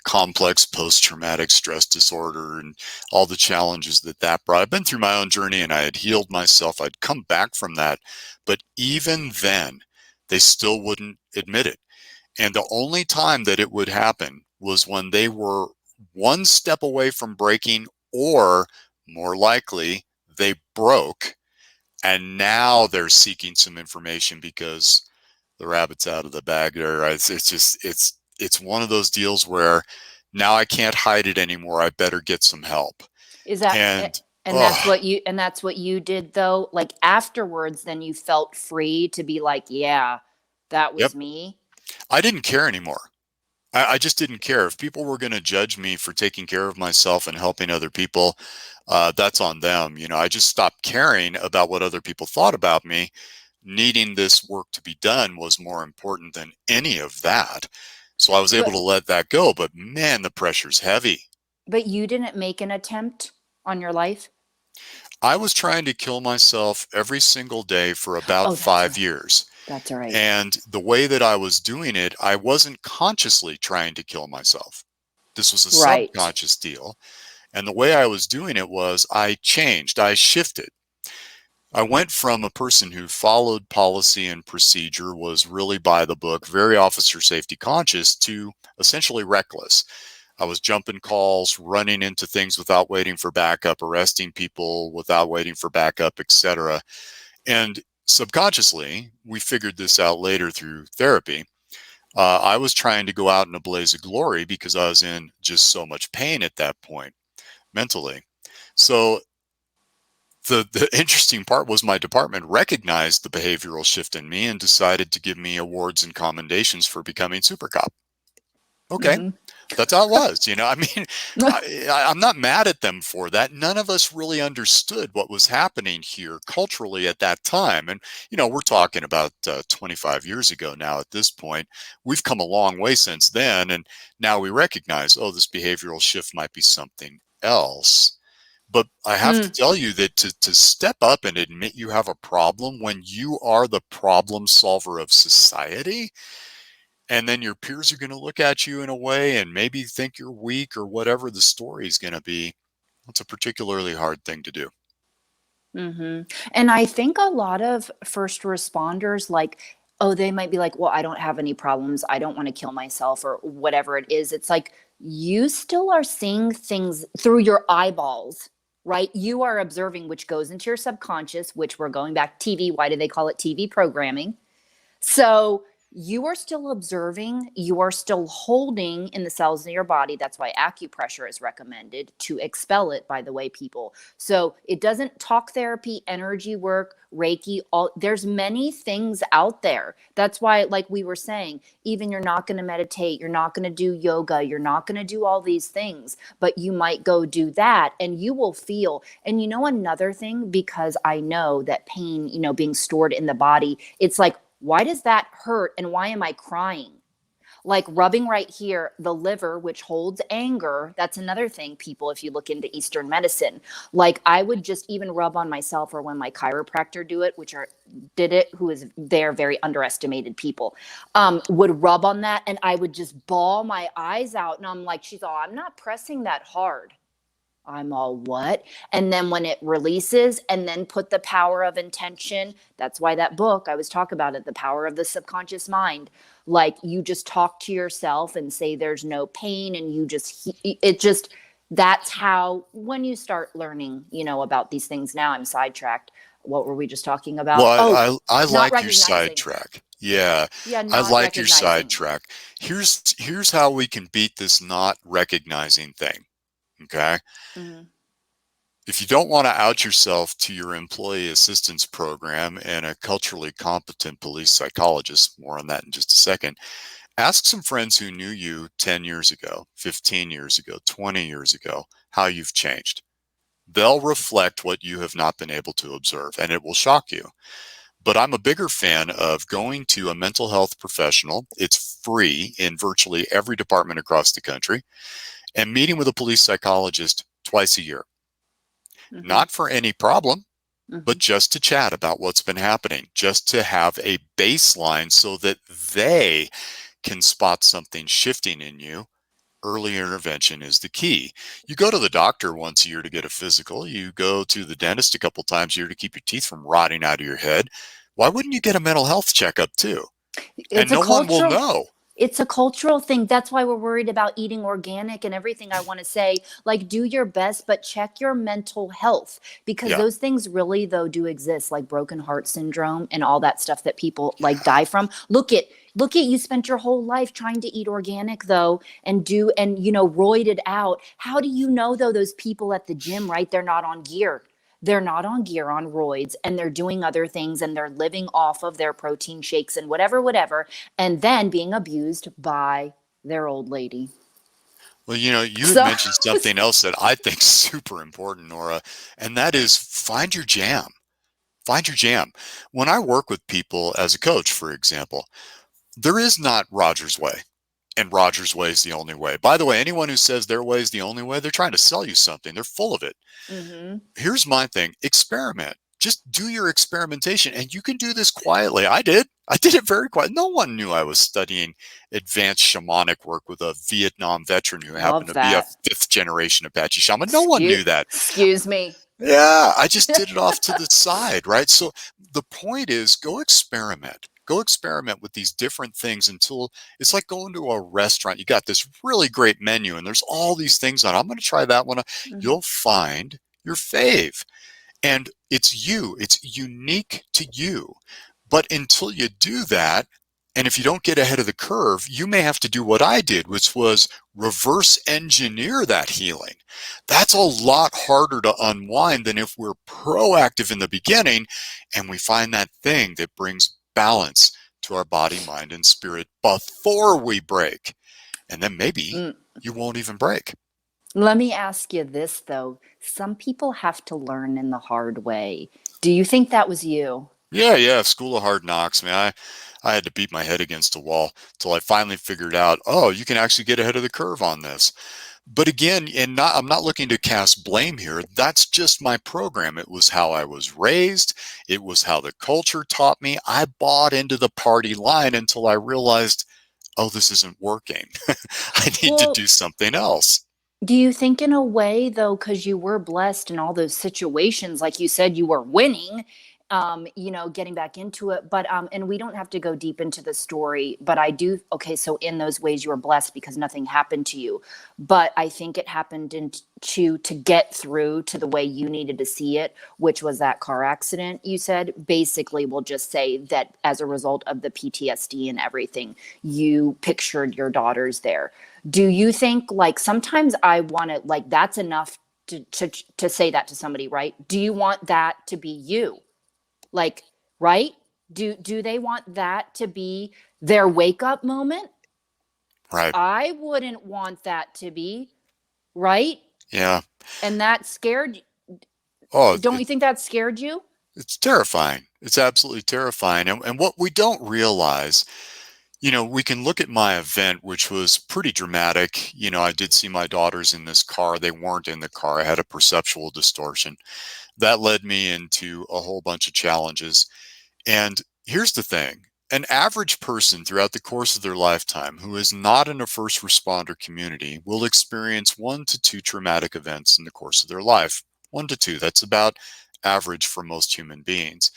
complex post-traumatic stress disorder and all the challenges that brought. I've been through my own journey and I had healed myself. I'd come back from that. But even then, they still wouldn't admit it. And the only time that it would happen was when they were one step away from breaking, or more likely, they broke. And now they're seeking some information because the rabbit's out of the bag there. It's one of those deals where now I can't hide it anymore. I better get some help. is that And and oh, that's what you did though? Like afterwards, then you felt free to be like, yeah, that yep. was me. I didn't care anymore. I just didn't care. If people were going to judge me for taking care of myself and helping other people, that's on them. I just stopped caring about what other people thought about me. Needing this work to be done was more important than any of that. So I was able to But let that go. But man, the pressure's heavy. you didn't make an attempt on your life? I was trying to kill myself every single day for about Oh, that's 5 years. that's all right. And the way that I was doing it, I wasn't consciously trying to kill myself. This was a Right. subconscious deal. And the way I was doing it was I changed, I shifted. I went from a person who followed policy and procedure, was really by the book, very officer safety conscious, to essentially reckless. I was jumping calls, running into things without waiting for backup, arresting people without waiting for backup, etc. And subconsciously, we figured this out later through therapy. I was trying to go out in a blaze of glory because I was in just so much pain at that point mentally. So the interesting part was my department recognized the behavioral shift in me and decided to give me awards and commendations for becoming super cop. Okay, Hmm. that's how it was. I mean, I'm not mad at them for that. None of us really understood what was happening here culturally at that time. And, we're talking about 25 years ago now at this point. We've come a long way since then. And now we recognize, oh, this behavioral shift might be something else. But I have to Hmm. tell you that to step up and admit you have a problem when you are the problem solver of society, and then your peers are going to look at you in a way and maybe think you're weak or whatever the story is going to be. It's a particularly hard thing to do. Hmm. And I think a lot of first responders, like, oh, they might be like, well, I don't have any problems. I don't want to kill myself or whatever it is. It's like you still are seeing things through your eyeballs, right? You are observing, which goes into your subconscious, which we're going back TV. Why do they call it TV programming? So you are still observing, you are still holding in the cells in your body. That's why acupressure is recommended to expel it, by the way, people. So it doesn't talk therapy, energy work, Reiki, all there's many things out there. That's why, like we were saying, even you're not going to meditate, you're not going to do yoga, you're not going to do all these things, but you might go do that and you will feel. And you know, another thing, because I know that pain, you know, being stored in the body, it's like, why does that hurt and why am I crying? Like rubbing right here, the liver, which holds anger. That's another thing, people, if you look into Eastern medicine. Like I would just even rub on myself, or when my chiropractor did it, who is, they're very underestimated people, would rub on that and I would just bawl my eyes out. And I'm like, she's all, I'm not pressing that hard. I'm all, what? And then when it releases, and then put the power of intention. That's why that book, I was talking about it, The Power of the Subconscious Mind. Like you just talk to yourself and say there's no pain, and you just, it just, that's how, when you start learning, you know, about these things. Now I'm sidetracked. What were we just talking about? Well, I Not like your recognizing. sidetrack. Yeah, Yeah, I not like your recognizing. sidetrack. Here's how we can beat this not recognizing thing. Okay. Mhm. If you don't want to out yourself to your employee assistance program and a culturally competent police psychologist, more on that in just a second, ask some friends who knew you 10 years ago, 15 years ago, 20 years ago, how you've changed. They'll reflect what you have not been able to observe, and it will shock you. But I'm a bigger fan of going to a mental health professional. It's free in virtually every department across the country, and meeting with a police psychologist twice a year. Mhm. Not for any problem, but Mhm. just to chat about what's been happening, just to have a baseline so that they can spot something shifting in you. Early intervention is the key. You go to the doctor once a year to get a physical. You go to the dentist a couple times a year to keep your teeth from rotting out of your head. Why wouldn't you get a mental health checkup too? It's And a no one will cultural know. it's a cultural thing. That's why we're worried about eating organic and everything. I want to say, like, do your best, but check your mental health, because Yeah. those things really, though, do exist, like broken heart syndrome and all that stuff that people like die from. Look at you spent your whole life trying to eat organic, though, and you know, roided out. How do you know, though, those people at the gym, right? They're not on gear. They're not on gear, on roids, and they're doing other things, and they're living off of their protein shakes and whatever, and then being abused by their old lady. Well, you had So mentioned something else that I think is super important, Nora, and that is find your jam. Find your jam. When I work with people as a coach, for example, there is not Rodger's way, and Rodger's way is the only way. By the way, anyone who says their way is the only way, they're trying to sell you something. They're full of it. mhm. Here's my thing: experiment. Just do your experimentation, and you can do this quietly. I did. I did it very quiet. No one knew I was studying advanced shamanic work with a Vietnam veteran who happened Love to be a that. fifth generation Apache shaman. No one Excuse, knew that. excuse me. Yeah, I just did it off to the side, right? So the point is go experiment. Go experiment with these different things until it's like going to a restaurant. You got this really great menu and there's all these things on. I'm going to try that one. Mhm. You'll find your fave. And it's you, it's unique to you. But until you do that, and if you don't get ahead of the curve, you may have to do what I did, which was reverse engineer that healing. That's a lot harder to unwind than if we're proactive in the beginning and we find that thing that brings balance to our body, mind, and spirit before we break. And then maybe Mm. you won't even break. Let me ask you this, though. Some people have to learn in the hard way. Do you think that was you? Yeah. School of hard knocks, man. I had to beat my head against the wall till I finally figured out, oh, you can actually get ahead of the curve on this. But again, I'm not looking to cast blame here. That's just my program. It was how I was raised. It was how the culture taught me. I bought into the party line until I realized, oh, this isn't working. I need to Well, do something else. do you think, in a way, though, because you were blessed in all those situations, like you said, you were winning, getting back into it. But and we don't have to go deep into the story, but I do. Okay, so in those ways you were blessed because nothing happened to you. But I think it happened to get through to the way you needed to see it, which was that car accident you said. Basically, we'll just say that as a result of the PTSD and everything, you pictured your daughters there. Do you think, like, sometimes I want to, like, that's enough to say that to somebody, right? Do you want that to be you? Like, right? Do they want that to be their wake up moment? Right. I wouldn't want that to be, right? Yeah. And that scared, Oh, don't you think that scared you? it's terrifying. It's absolutely terrifying. And what we don't realize, we can look at my event, which was pretty dramatic. I did see my daughters in this car. They weren't in the car. I had a perceptual distortion. That led me into a whole bunch of challenges. And here's the thing. An average person throughout the course of their lifetime who is not in a first responder community will experience 1 to 2 traumatic events in the course of their life. 1 to 2, that's about average for most human beings.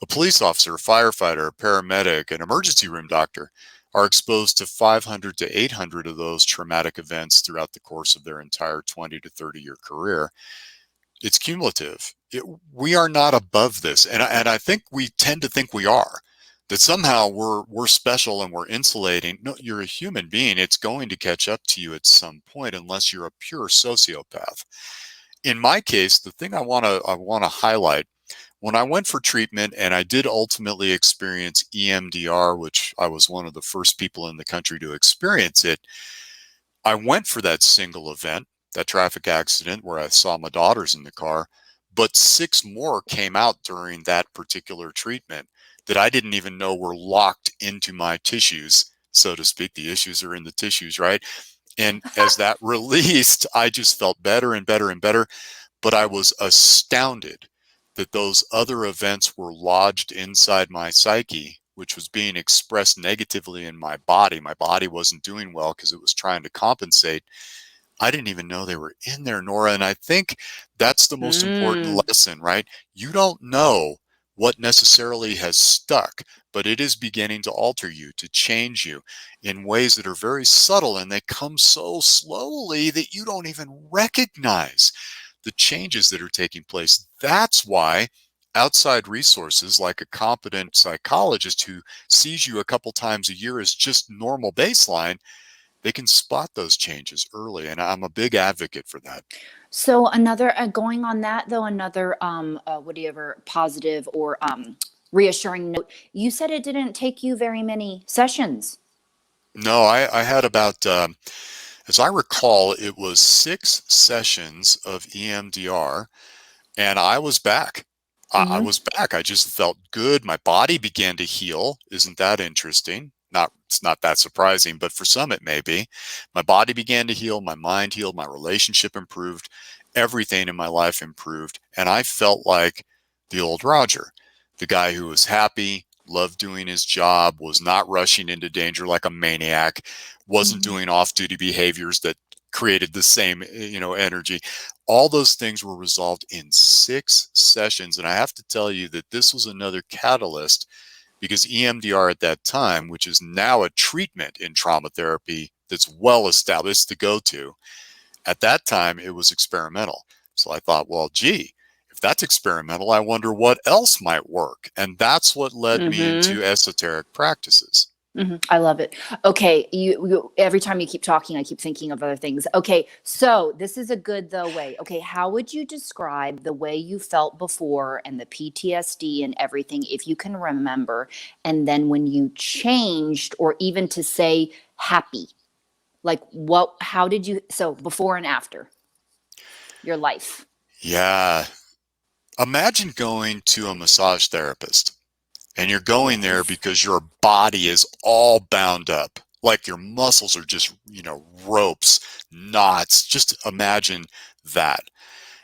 A police officer, a firefighter, a paramedic, an emergency room doctor are exposed to 500 to 800 of those traumatic events throughout the course of their entire 20 to 30-year career. It's cumulative. We are not above this, and I think we tend to think we are. That somehow we're special and we're insulating. No, you're a human being. It's going to catch up to you at some point, unless you're a pure sociopath. In my case, the thing I want to highlight, when I went for treatment, and I did ultimately experience EMDR, which I was one of the first people in the country to experience it. I went for that single event, that traffic accident where I saw my daughters in the car, but 6 more came out during that particular treatment that I didn't even know were locked into my tissues, so to speak. The issues are in the tissues, right? And as that released, I just felt better and better and better. But I was astounded that those other events were lodged inside my psyche, which was being expressed negatively in my body. My body wasn't doing well because it was trying to compensate. I didn't even know they were in there, Nora. And I think that's the most important Mm. lesson, right? You don't know what necessarily has stuck, but it is beginning to alter you, to change you in ways that are very subtle, and they come so slowly that you don't even recognize the changes that are taking place. That's why outside resources like a competent psychologist who sees you a couple times a year as just normal baseline, they can spot those changes early. And I'm a big advocate for that. So another going on that though, another whatever positive or reassuring note. You said it didn't take you very many sessions. No, I had about, as I recall, it was 6 sessions of EMDR, and I was back. I Mm-hmm. was back. I just felt good. My body began to heal. Isn't that interesting? It's not that surprising, but for some it may be. My body began to heal. My mind healed. My relationship improved. Everything in my life improved. And I felt like the old Rodger, the guy who was happy, loved doing his job, was not rushing into danger like a maniac, wasn't Mm-hmm. doing off-duty behaviors that created the same, energy. All those things were resolved in 6 sessions. And I have to tell you that this was another catalyst, because EMDR at that time, which is now a treatment in trauma therapy that's well established, to go to, at that time, it was experimental. So I thought, well, gee, if that's experimental, I wonder what else might work. And that's what led me Mm-hmm. into esoteric practices. Mm-hmm. I love it. Okay, every time you keep talking, I keep thinking of other things. Okay, so this is a good though way. Okay, how would you describe the way you felt before and the PTSD and everything, if you can remember, and then when you changed, or even to say happy, like what? How did you? So before and after your life. Yeah. Imagine going to a massage therapist, and you're going there Yes. because your body is all bound up. Like your muscles are just, ropes, knots. Just imagine that.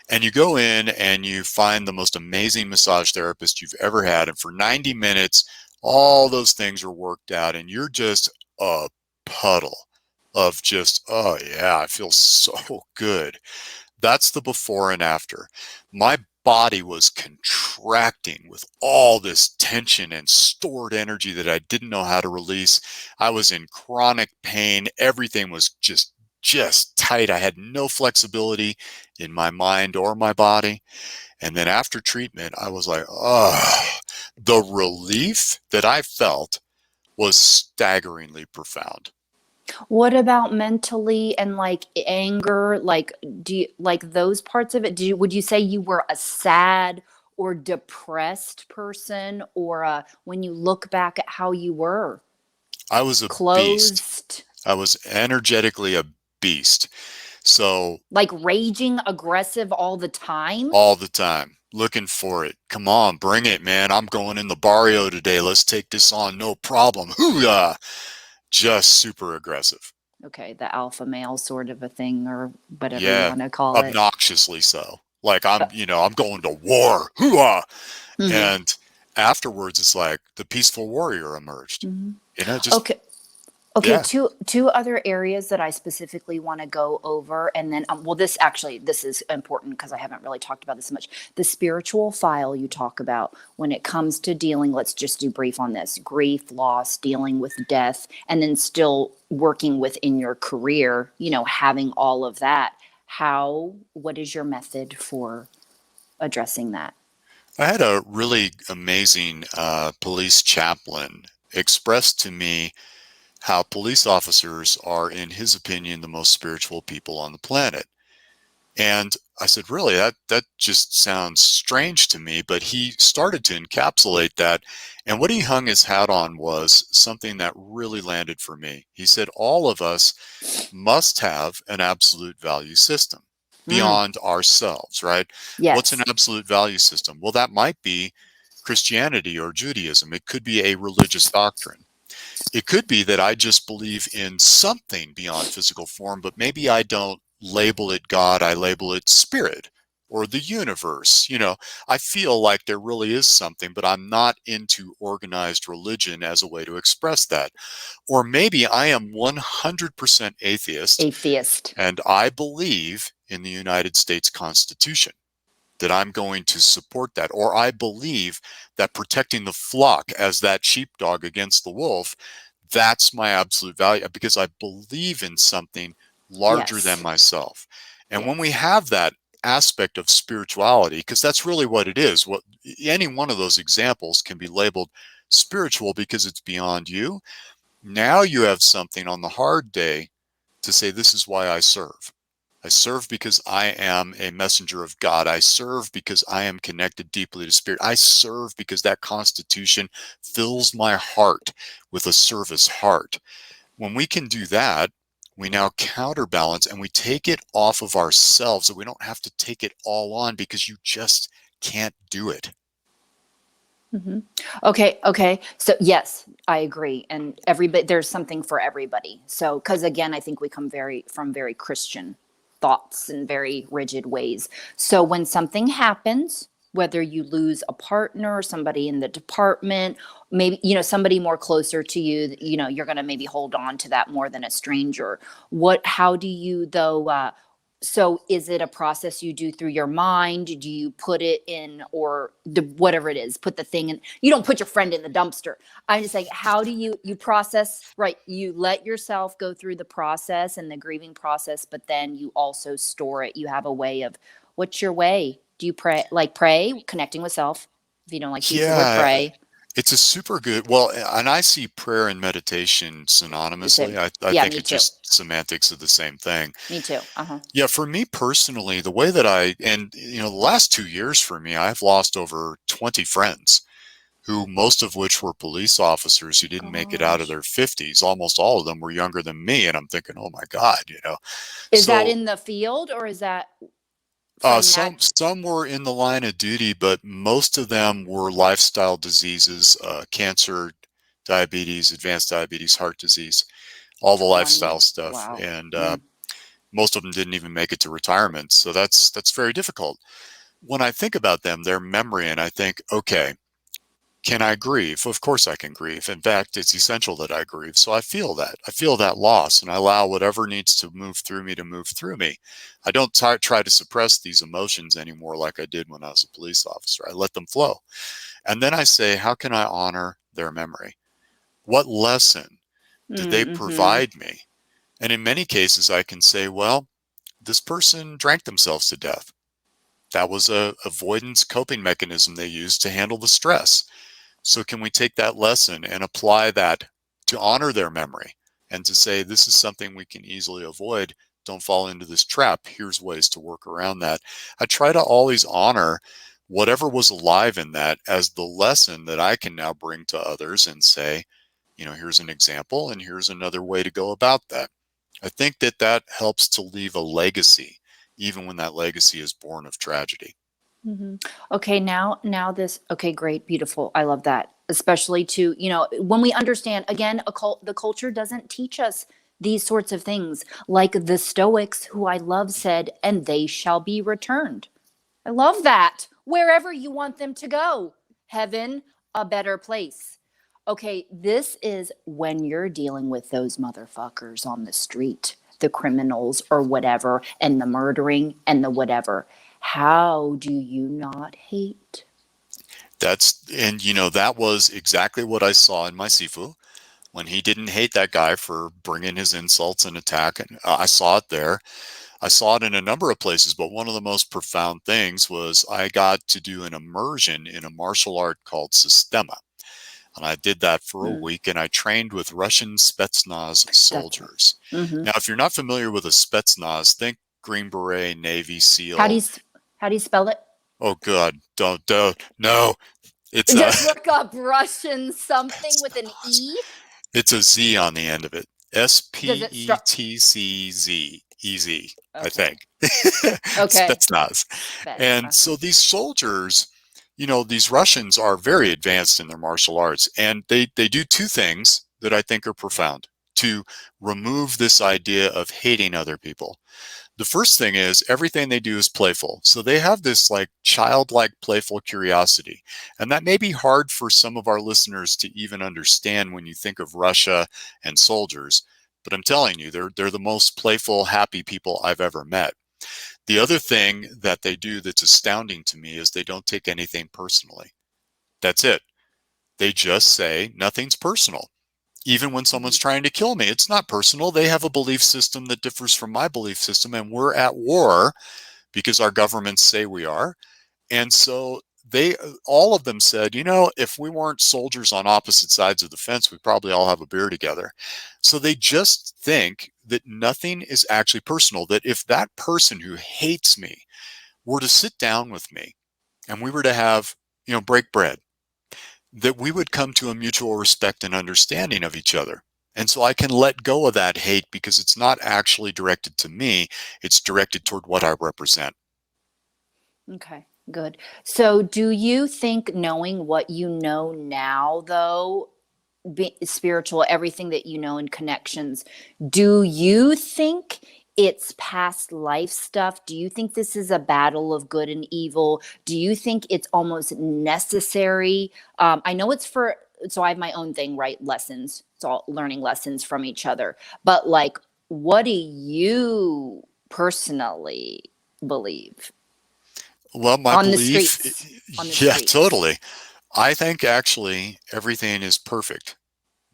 And you go in and you find the most amazing massage therapist you've ever had. And for 90 minutes, all those things are worked out, and you're just a puddle of just, oh yeah, I feel so good. That's the before and after. My body was contracting with all this tension and stored energy that I didn't know how to release. I was in chronic pain. Everything was just tight. I had no flexibility in my mind or my body. And then after treatment, I was like, oh, the relief that I felt was staggeringly profound. What about mentally and like anger? Like, do you like those parts of it? Would you say you were a sad or depressed person, or when you look back at how you were I was a beast. closed, I was energetically a beast. So like raging, aggressive all the time? all the time, looking for it. Come on, bring it, man. I'm going in the barrio today. Let's take this on. No problem. Hoo-yah. Just super aggressive. Okay, the alpha male sort of a thing, or whatever you Yeah, want to call it. obnoxiously so. Like Uh, I'm going to war. Hoo-ah. mhm, And afterwards, it's like the peaceful warrior emerged. mhm. Just, Okay. Okay, yeah. two other areas that I specifically want to go over, and then well, this is important because I haven't really talked about this much. The spiritual file you talk about when it comes to dealing. Let's just do brief on this: grief, loss, dealing with death, and then still working within your career. Having all of that. What is your method for addressing that? I had a really amazing police chaplain express to me how police officers are, in his opinion, the most spiritual people on the planet. And I said, really, that just sounds strange to me. But he started to encapsulate that. And what he hung his hat on was something that really landed for me. He said, all of us must have an absolute value system Mm, beyond ourselves, right? What's an yes. absolute value system? Well, that might be Christianity or Judaism. It could be a religious doctrine. It could be that I just believe in something beyond physical form, but maybe I don't label it God, I label it spirit or the universe. I feel like there really is something, but I'm not into organized religion as a way to express that. Or maybe I am 100% atheist Atheist. and I believe in the United States Constitution, that I'm going to support that. Or I believe that protecting the flock as that sheepdog against the wolf, that's my absolute value because I believe in something larger than Yes. myself. And when we Yes. have that aspect of spirituality, because that's really what it is, what any one of those examples can be labeled spiritual because it's beyond you. Now you have something on the hard day to say, this is why I serve. I serve because I am a messenger of God. I serve because I am connected deeply to spirit. I serve because that constitution fills my heart with a service heart. When we can do that, we now counterbalance and we take it off of ourselves, so we don't have to take it all on because you just can't do it. Hmm. Okay, okay. So yes, I agree. And everybody, there's something for everybody. So, because again, I think we come from very Christian thoughts and very rigid ways. So when something happens, whether you lose a partner or somebody in the department, maybe, somebody more closer to you, you're going to maybe hold on to that more than a stranger. How do you though, so is it a process you do through your mind? Do you put it in, or whatever it is, put the thing in? You don't put your friend in the dumpster. I'm just saying, how do you process, right? You let yourself go through the process and the grieving process, but then you also store it. You have a way of, what's your way? Do you pray, connecting with self? If you don't like to use the word Yeah, pray, it's a super good, well, and I see prayer and meditation the same. synonymously. I Yeah, think me it's too. just semantics of the same thing. Me too. Uh-huh. Yeah, for me personally, the way that the last 2 years for me, I've lost over 20 friends who most of which were police officers who didn't make it out of Gosh. their 50s. Almost all of them were younger than me. And I'm thinking, oh my God. Is that So in the field, or is that from some were in the line of duty, but most of them were lifestyle diseases, cancer, diabetes, advanced diabetes, heart disease, all the lifestyle funny? stuff. Wow. And Mm. most of them didn't even make it to retirement. So that's very difficult. When I think about them, their memory, and I think, okay, Can I grieve? Of course I can grieve. In fact, it's essential that I grieve. So I feel that. I feel that loss, and I allow whatever needs to move through me to move through me. I don't try to suppress these emotions anymore like I did when I was a police officer. I let them flow. And then I say, how can I honor their memory? What lesson did they Mm-hmm. provide me? And in many cases, I can say, well, this person drank themselves to death. That was a avoidance coping mechanism they used to handle the stress. So can we take that lesson and apply that to honor their memory and to say, this is something we can easily avoid. Don't fall into this trap. Here's ways to work around that. I try to always honor whatever was alive in that as the lesson that I can now bring to others and say, here's an example and here's another way to go about that. I think that that helps to leave a legacy, even when that legacy is born of tragedy. Mm-hmm. Okay, now this. Okay, great, beautiful. I love that, especially to when we understand again, the culture doesn't teach us these sorts of things. Like the Stoics, who I love, said, "And they shall be returned." I love that. Wherever you want them to go, heaven, a better place. Okay, this is when you're dealing with those motherfuckers on the street, the criminals or whatever, and the murdering and the whatever. How do you not hate? That was exactly what I saw in my Sifu when he didn't hate that guy for bringing his insults and attack. And I saw it there. I saw it in a number of places, but one of the most profound things was I got to do an immersion in a martial art called Sistema. And I did that for a Mm, week and I trained with Russian Spetsnaz that's right. soldiers. Hmm. Now, if you're not familiar with a Spetsnaz, think Green Beret, Navy How do SEAL. you how do you spell it? Oh, God, don't, no, it's a Just look up Russian something with an Spetsnaz. E. It's a Z on the end of it. S Does P it E start? T C Z. Easy, I Okay. think. Okay. Spetsnaz. And Spetsnaz. so these soldiers, these Russians are very advanced in their martial arts, and they do two things that I think are profound to remove this idea of hating other people. The first thing is everything they do is playful. So they have this like childlike playful curiosity. And that may be hard for some of our listeners to even understand when you think of Russia and soldiers. But I'm telling you, they're the most playful, happy people I've ever met. The other thing that they do that's astounding to me is they don't take anything personally. That's it. They just say nothing's personal. Even when someone's Mhm. trying to kill me, it's not personal. They have a belief system that differs from my belief system, and we're at war because our governments say we are. And so all of them said, if we weren't soldiers on opposite sides of the fence, we'd probably all have a beer together. So they just think that nothing is actually personal, that if that person who hates me were to sit down with me and we were to have, break bread, that we would come to a mutual respect and understanding of each other. And so I can let go of that hate because it's not actually directed to me, it's directed toward what I represent. Okay, good. So, do you think knowing what you know now, though, spiritual, everything that you know and connections, do you think it's past life stuff? Do you think this is a battle of good and evil? Do you think it's almost necessary? I know it's for, so I have my own thing, right? Lessons. It's all learning lessons from each other. But, like, what do you personally believe? Well, my On the belief, streets. On the yeah, streets. totally. I think actually everything is perfect,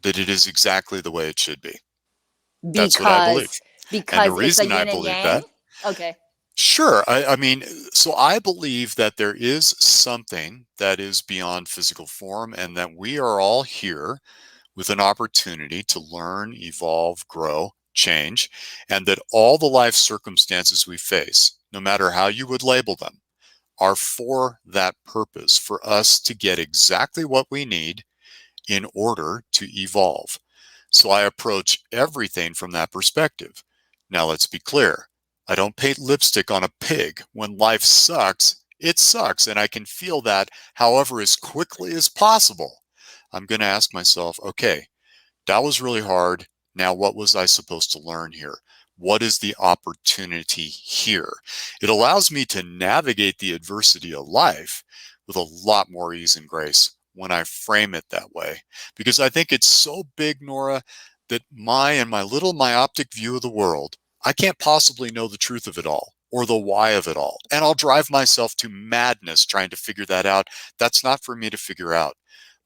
that it is exactly the way it should be. That's what I believe. Because And the because it's a reason I yin and believe yang? that, Okay. sure, I mean, so I believe that there is something that is beyond physical form and that we are all here with an opportunity to learn, evolve, grow, change, and that all the life circumstances we face, no matter how you would label them, are for that purpose, for us to get exactly what we need in order to evolve. So I approach everything from that perspective. Now, let's be clear. I don't paint lipstick on a pig. When life sucks, it sucks. And I can feel that, however, as quickly as possible. I'm going to ask myself, okay, that was really hard. Now, what was I supposed to learn here? What is the opportunity here? It allows me to navigate the adversity of life with a lot more ease and grace when I frame it that way, because I think it's so big, Nora, that my little myopic view of the world, I can't possibly know the truth of it all or the why of it all. And I'll drive myself to madness trying to figure that out. That's not for me to figure out.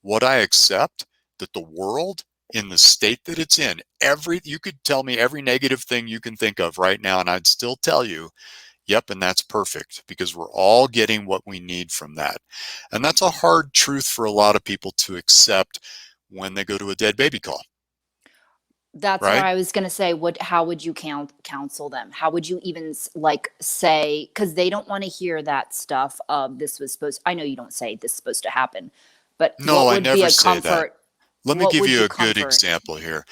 What I accept, that the world in the state that it's in, you could tell me every negative thing you can think of right now, and I'd still tell you, yep, and that's perfect, because we're all getting what we need from that. And that's a hard truth for a lot of people to accept when they go to a dead baby call, That's where right? I was going to say, how would you counsel them? How would you even like say, because they don't want to hear that stuff of this was supposed, I know you don't say this is supposed to happen, but No, what I would be never a say that. comfort? Let me What give would you you a good comfort? example here.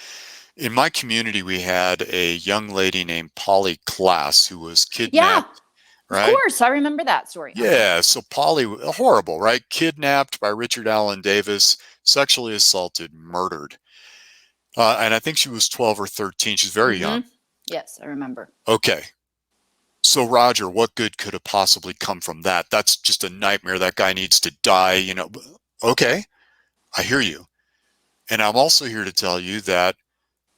In my community, we had a young lady named Polly Klaas who was Yeah, kidnapped, of right? course. I remember that story. Uh-huh. Yeah, so Polly, horrible, right? Kidnapped by Richard Allen Davis, sexually assaulted, murdered. And I think she was 12 or 13. She's very young. Mm-hmm. Yes, I remember. Okay. So, Rodger, what good could have possibly come from that? That's just a nightmare. That guy needs to die, you know. Okay, I hear you. And I'm also here to tell you that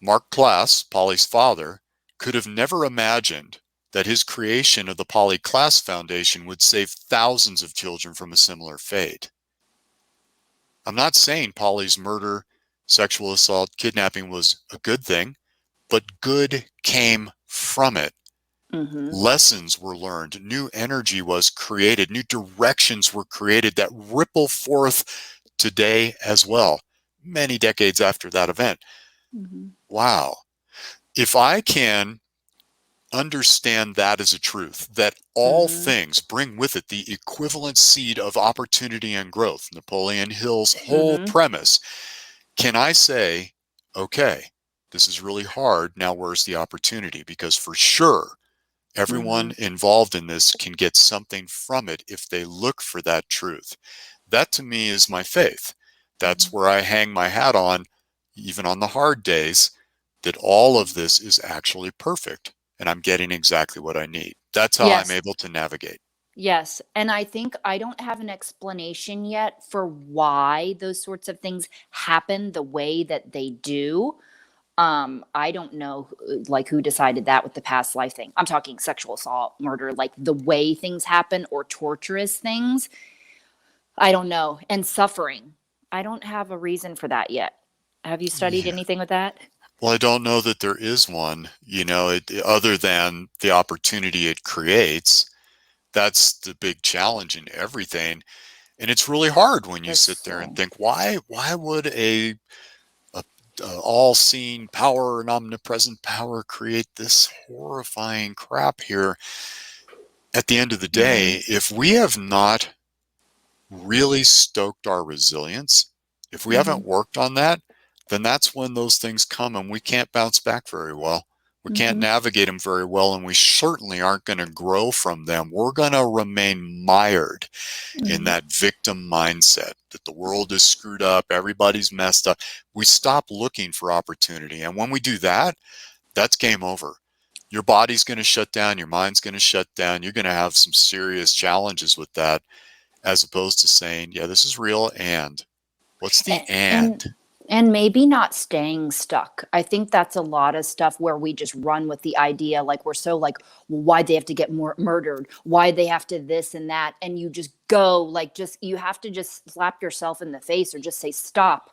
Mark Klaas, Polly's father, could have never imagined that his creation of the Polly Klaas Foundation would save thousands of children from a similar fate. I'm not saying Polly's murder, sexual assault, kidnapping was a good thing, but good came from it. Mm-hmm. Lessons were learned, new energy was created, new directions were created that ripple forth today as well, many decades after that event. Mm-hmm. Wow. If I can understand that as a truth, that all Mm-hmm. things bring with it the equivalent seed of opportunity and growth, Napoleon Hill's whole Mm-hmm. premise, can I say, okay, this is really hard. Now, where's the opportunity? Because for sure, Mm-hmm. everyone involved in this can get something from it if they look for that truth. That to me is my faith. That's where I hang my hat on, even on the hard days, that all of this is actually perfect and I'm getting exactly what I need. That's how I'm Yes. able to navigate. Yes. And I think I don't have an explanation yet for why those sorts of things happen the way that they do. I don't know like who decided that with the past life thing. I'm talking sexual assault, murder, like the way things happen or torturous things. I don't know. And suffering. I don't have a reason for that yet. Have you studied Yeah. anything with that? Well, I don't know that there is one, other than the opportunity it creates. That's the big challenge in everything. And it's really hard when you That's sit there and so. think, why would a all-seeing power, an omnipresent power create this horrifying crap here? At the end of the Mm-hmm. day, if we have not really stoked our resilience, if we Mm-hmm. haven't worked on that, then that's when those things come and we can't bounce back very well. We can't Mm-hmm. navigate them very well, and we certainly aren't going to grow from them. We're going to remain mired in Mm-hmm. that victim mindset that the world is screwed up, everybody's messed up. We stop looking for opportunity. And when we do that, that's game over. Your body's going to shut down, your mind's going to shut down. You're going to have some serious challenges with that, as opposed to saying, yeah, this is real. And what's the And and? and maybe not staying stuck. I think that's a lot of stuff where we just run with the idea like we're so like, well, why'd they have to get more murdered? Why'd they have to this and that? And you just go like just you have to just slap yourself in the face or just say stop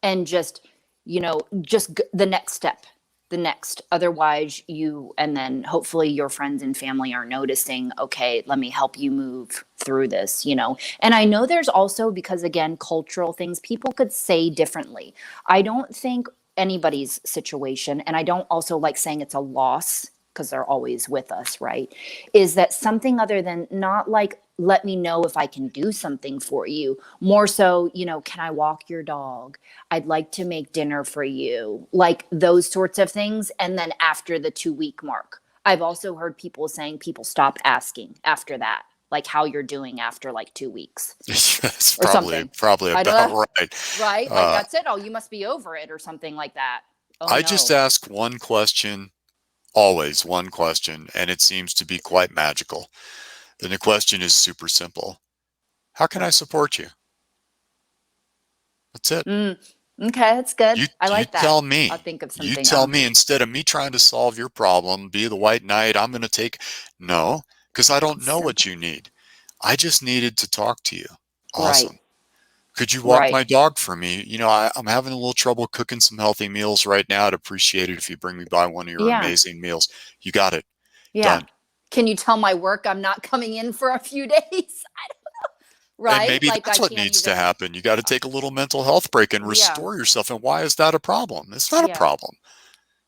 and just the next step, the next. Otherwise you and then hopefully your friends and family are noticing, okay, let me help you move through this. And I know there's also, because again, cultural things people could say differently. I don't think anybody's situation, and I don't also like saying it's a loss because they're always with us, right? Is that something other than not like, let me know if I can do something for you. More so, can I walk your dog? I'd like to make dinner for you. Like those sorts of things. And then after the 2 week mark, I've also heard people saying people stop asking after that, like how you're doing after like 2 weeks That's or something. probably I don't about know. right. Right? Like Uh, that's it. Oh, you must be over it or something like that. Oh I just no. ask one question, always one question, and it seems to be quite magical. And the question is super simple. How can I support you? That's it. Mm. Okay, that's good. You I you like that. tell I'll me. think of You something. tell me instead of me trying to solve your problem, be the white knight, I'm going to take. No, because I don't know what Simple. you need. I just needed to talk to you. Right. Awesome. Could you walk Right. my dog for me? I'm having a little trouble cooking some healthy meals right now. I'd appreciate it if you bring me by one of your Yeah. amazing meals. You got it. Yeah. Done. Can you tell my work I'm not coming in for a few days? And Right? maybe Like I that's what can't needs to even. happen. You got to take a little mental health break and Yeah. restore yourself. And why is that a problem? It's not a Yeah. problem.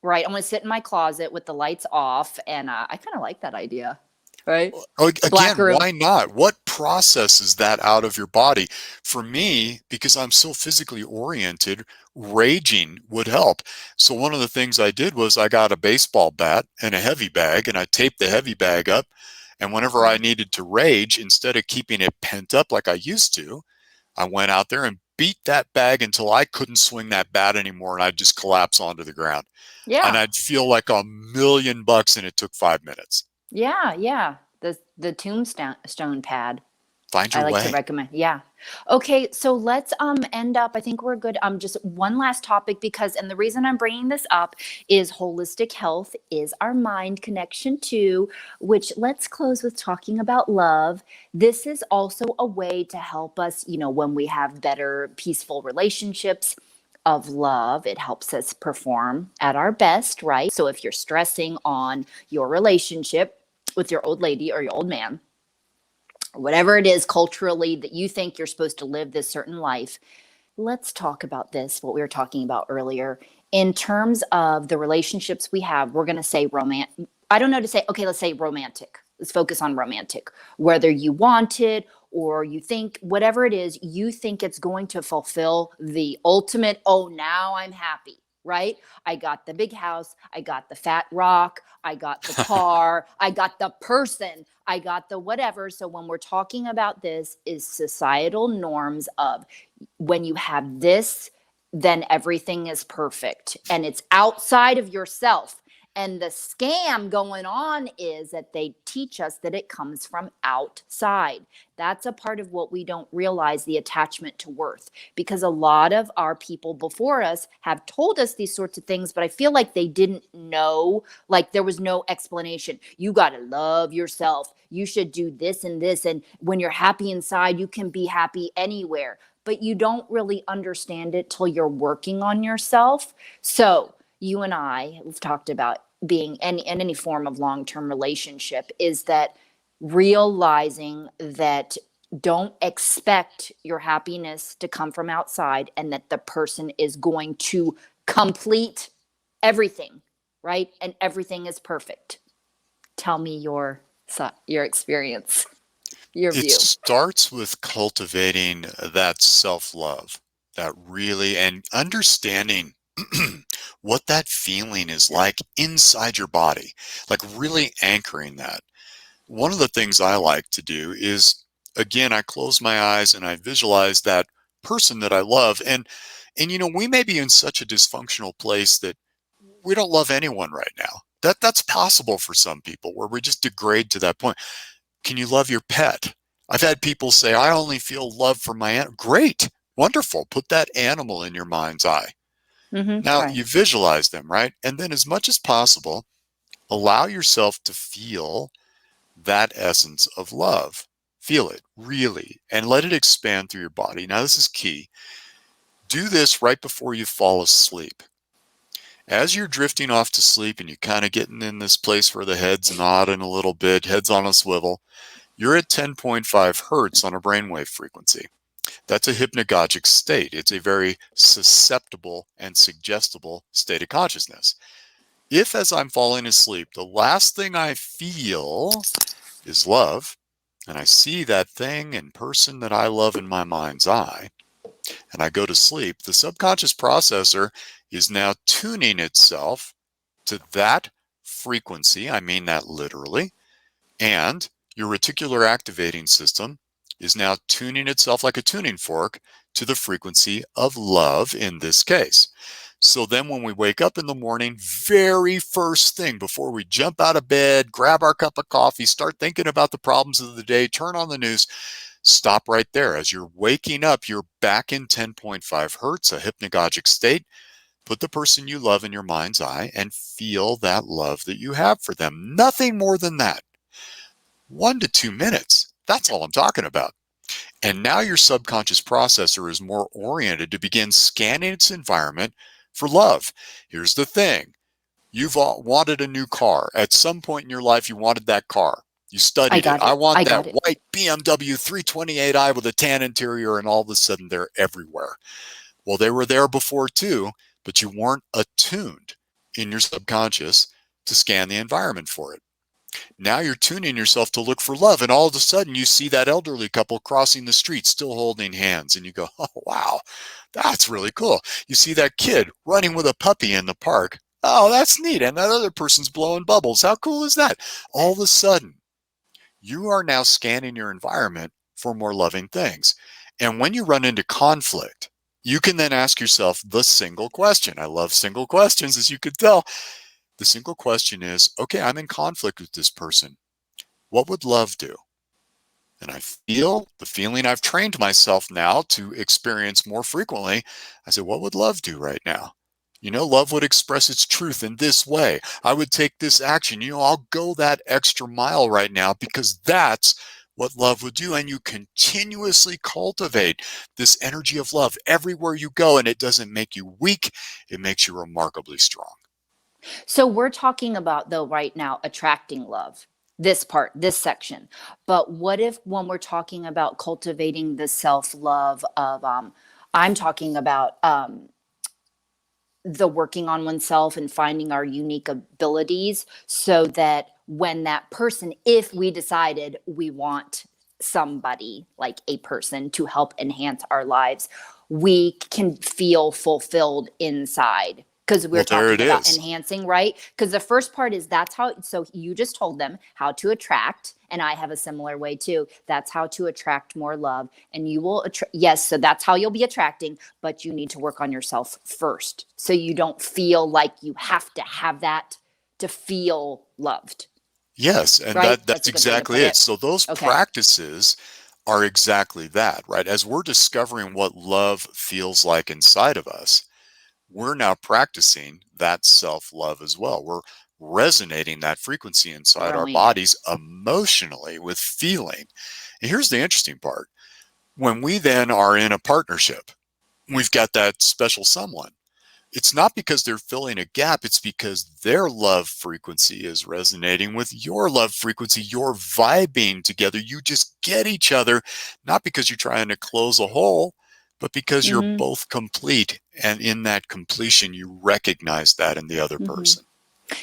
Right. I'm going to sit in my closet with the lights off. And I kind of like that idea. Right. Black Again, room. why not? What processes that out of your body? For me, because I'm so physically oriented, raging would help. So one of the things I did was I got a baseball bat and a heavy bag, and I taped the heavy bag up. And whenever I Mhm. needed to rage, instead of keeping it pent up like I used to, I went out there and beat that bag until I couldn't swing that bat anymore, and I'd just collapse onto the ground. And Yeah. I'd feel like $1,000,000, and it took 5 minutes. Yeah. Yeah. The tombstone stone pad. Find I your like to way. recommend. Yeah. Okay, so let's end up. I think we're good. Just one last topic, because and the reason I'm bringing this up is holistic health is our mind connection too, which let's close with talking about love. This is also a way to help us, when we have better peaceful relationships of love, it helps us perform at our best, right? So if you're stressing on your relationship with your old lady or your old man, whatever it is culturally that you think you're supposed to live this certain life, let's talk about this, what we were talking about earlier. In terms of the relationships we have, we're going to say romantic. I don't know to say, okay, let's say romantic. Let's focus on romantic. Whether you want it or you think, whatever it is, you think it's going to fulfill the ultimate, oh, now I'm happy, right? I got the big house. I got the fat rock. I got the car. I got the person. I got the whatever. So when we're talking about this, is societal norms of when you have this, then everything is perfect and it's outside of yourself. And the scam going on is that they teach us that it comes from outside. That's a part of what we don't realize, the attachment to worth, because a lot of our people before us have told us these sorts of things, but I feel like they didn't know, like there was no explanation. You got to love yourself. You should do this and this. And when you're happy inside, you can be happy anywhere, but you don't really understand it till you're working on yourself. So you and I have talked about being in any form of long-term relationship is that realizing that don't expect your happiness to come from outside and that the person is going to complete everything, right? And everything is perfect. Tell me your experience, your It view. starts with cultivating that self-love, that really, and understanding what that feeling is like inside your body, like really anchoring that. One of the things I like to do is, again, I close my eyes and I visualize that person that I love. And we may be in such a dysfunctional place that we don't love anyone right now. That's possible for some people where we just degrade to that point. Can you love your pet? I've had people say, I only feel love for my animal. Great. Wonderful. Put that animal in your mind's eye. Now Right. you visualize them, right? And then as much as possible, allow yourself to feel that essence of love. Feel it really and let it expand through your body. Now, this is key. Do this right before you fall asleep. As you're drifting off to sleep and you're kind of getting in this place where the head's nodding a little bit, head's on a swivel, you're at 10.5 hertz on a brainwave frequency. That's a hypnagogic state. It's a very susceptible and suggestible state of consciousness. If, as I'm falling asleep, the last thing I feel is love, and I see that thing and person that I love in my mind's eye, and I go to sleep, the subconscious processor is now tuning itself to that frequency. I mean that literally. And your reticular activating system is now tuning itself like a tuning fork to the frequency of love in this case. So then when we wake up in the morning, very first thing before we jump out of bed, grab our cup of coffee, start thinking about the problems of the day, turn on the news, Stop right there. As you're waking up, you're back in 10.5 hertz, a hypnagogic state. Put the person you love in your mind's eye and feel that love that you have for them. Nothing more than that. 1 to 2 minutes. That's all I'm talking about. And now your subconscious processor is more oriented to begin scanning its environment for love. Here's the thing. You've wanted a new car. At some point in your life, you wanted that car. You I studied it. got I it. want I that got it. white BMW 328i with a tan interior, and all of a sudden they're everywhere. Well, they were there before too, but you weren't attuned in your subconscious to scan the environment for it. Now you're tuning yourself to look for love, and all of a sudden you see that elderly couple crossing the street still holding hands, and you go, oh, wow, that's really cool. You see that kid running with a puppy in the park. Oh, that's neat. And that other person's blowing bubbles. How cool is that? All of a sudden, you are now scanning your environment for more loving things. And when you run into conflict, you can then ask yourself the single question. I love single questions, as you could tell. The single question is, okay, I'm in conflict with this person. What would love do? And I feel the feeling I've trained myself now to experience more frequently. I said, what would love do right now? Love would express its truth in this way. I would take this action. I'll go that extra mile right now because that's what love would do. And you continuously cultivate this energy of love everywhere you go. And it doesn't make you weak. It makes you remarkably strong. So we're talking about, though, right now, attracting love, this part, this section. But what if when we're talking about cultivating the self-love of, I'm talking about the working on oneself and finding our unique abilities so that when that person, if we decided we want somebody like a person to help enhance our lives, we can feel fulfilled inside. Because we're Well, there it talking about is. enhancing, right? Because the first part is that's how, so you just told them how to attract. And I have a similar way too. That's how to attract more love. And you will, yes, so that's how you'll be attracting, but you need to work on yourself first. So you don't feel like you have to have that to feel loved. Yes, and Right? that's That's a good way to exactly put it. it. So those Okay. practices are exactly that, right? As we're discovering what love feels like inside of us, we're now practicing that self-love as well. We're resonating that frequency inside our Growing it. bodies emotionally with feeling. And here's the interesting part. When we then are in a partnership, we've got that special someone. It's not because they're filling a gap. It's because their love frequency is resonating with your love frequency. You're vibing together. You just get each other, not because you're trying to close a hole, but because you're Mm-hmm. both complete. And in that completion, you recognize that in the other Mm-hmm. person.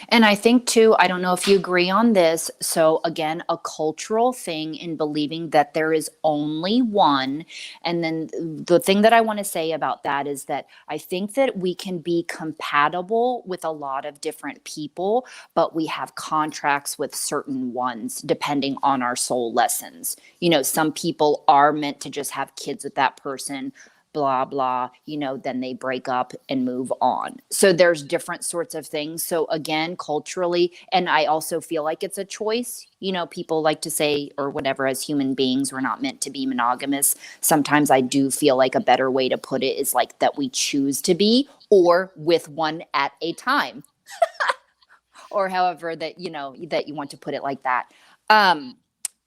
And I think too, I don't know if you agree on this. So again, a cultural thing in believing that there is only one. And then the thing that I want to say about that is that I think that we can be compatible with a lot of different people, but we have contracts with certain ones depending on our soul lessons. Some people are meant to just have kids with that person, blah blah, then they break up and move on. So there's different sorts of things. So again, culturally, and I also feel like it's a choice. People like to say, or whatever, as human beings we're not meant to be monogamous. Sometimes I do feel like a better way to put it is like that we choose to be, or with one at a time, or however that you want to put it, like that.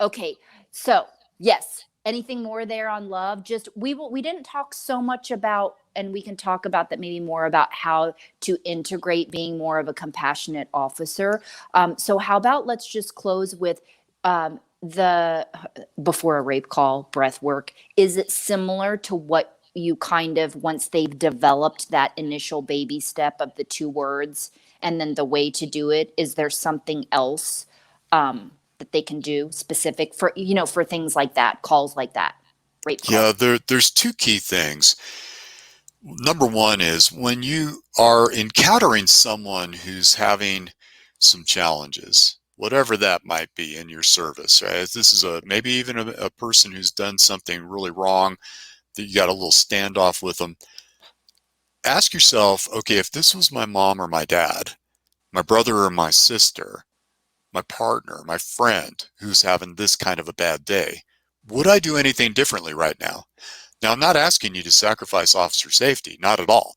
Okay, so yes, anything more there on love? Just we didn't talk so much about, and we can talk about that maybe more about how to integrate being more of a compassionate officer. So how about let's just close with the before a rape call breath work. Is it similar to what you kind of, once they've developed that initial baby step of the 2 words and then the way to do it, is there something else that they can do specific for for things like that, calls like that, rape Yeah, calls? there's two key things. Number one is when you are encountering someone who's having some challenges, whatever that might be in your service, right? This is maybe even a person who's done something really wrong that you got a little standoff with them. Ask yourself, okay, if this was my mom or my dad, my brother or my sister, my partner, my friend who's having this kind of a bad day, Would I do anything differently right now? Now, I'm not asking you to sacrifice officer safety, not at all.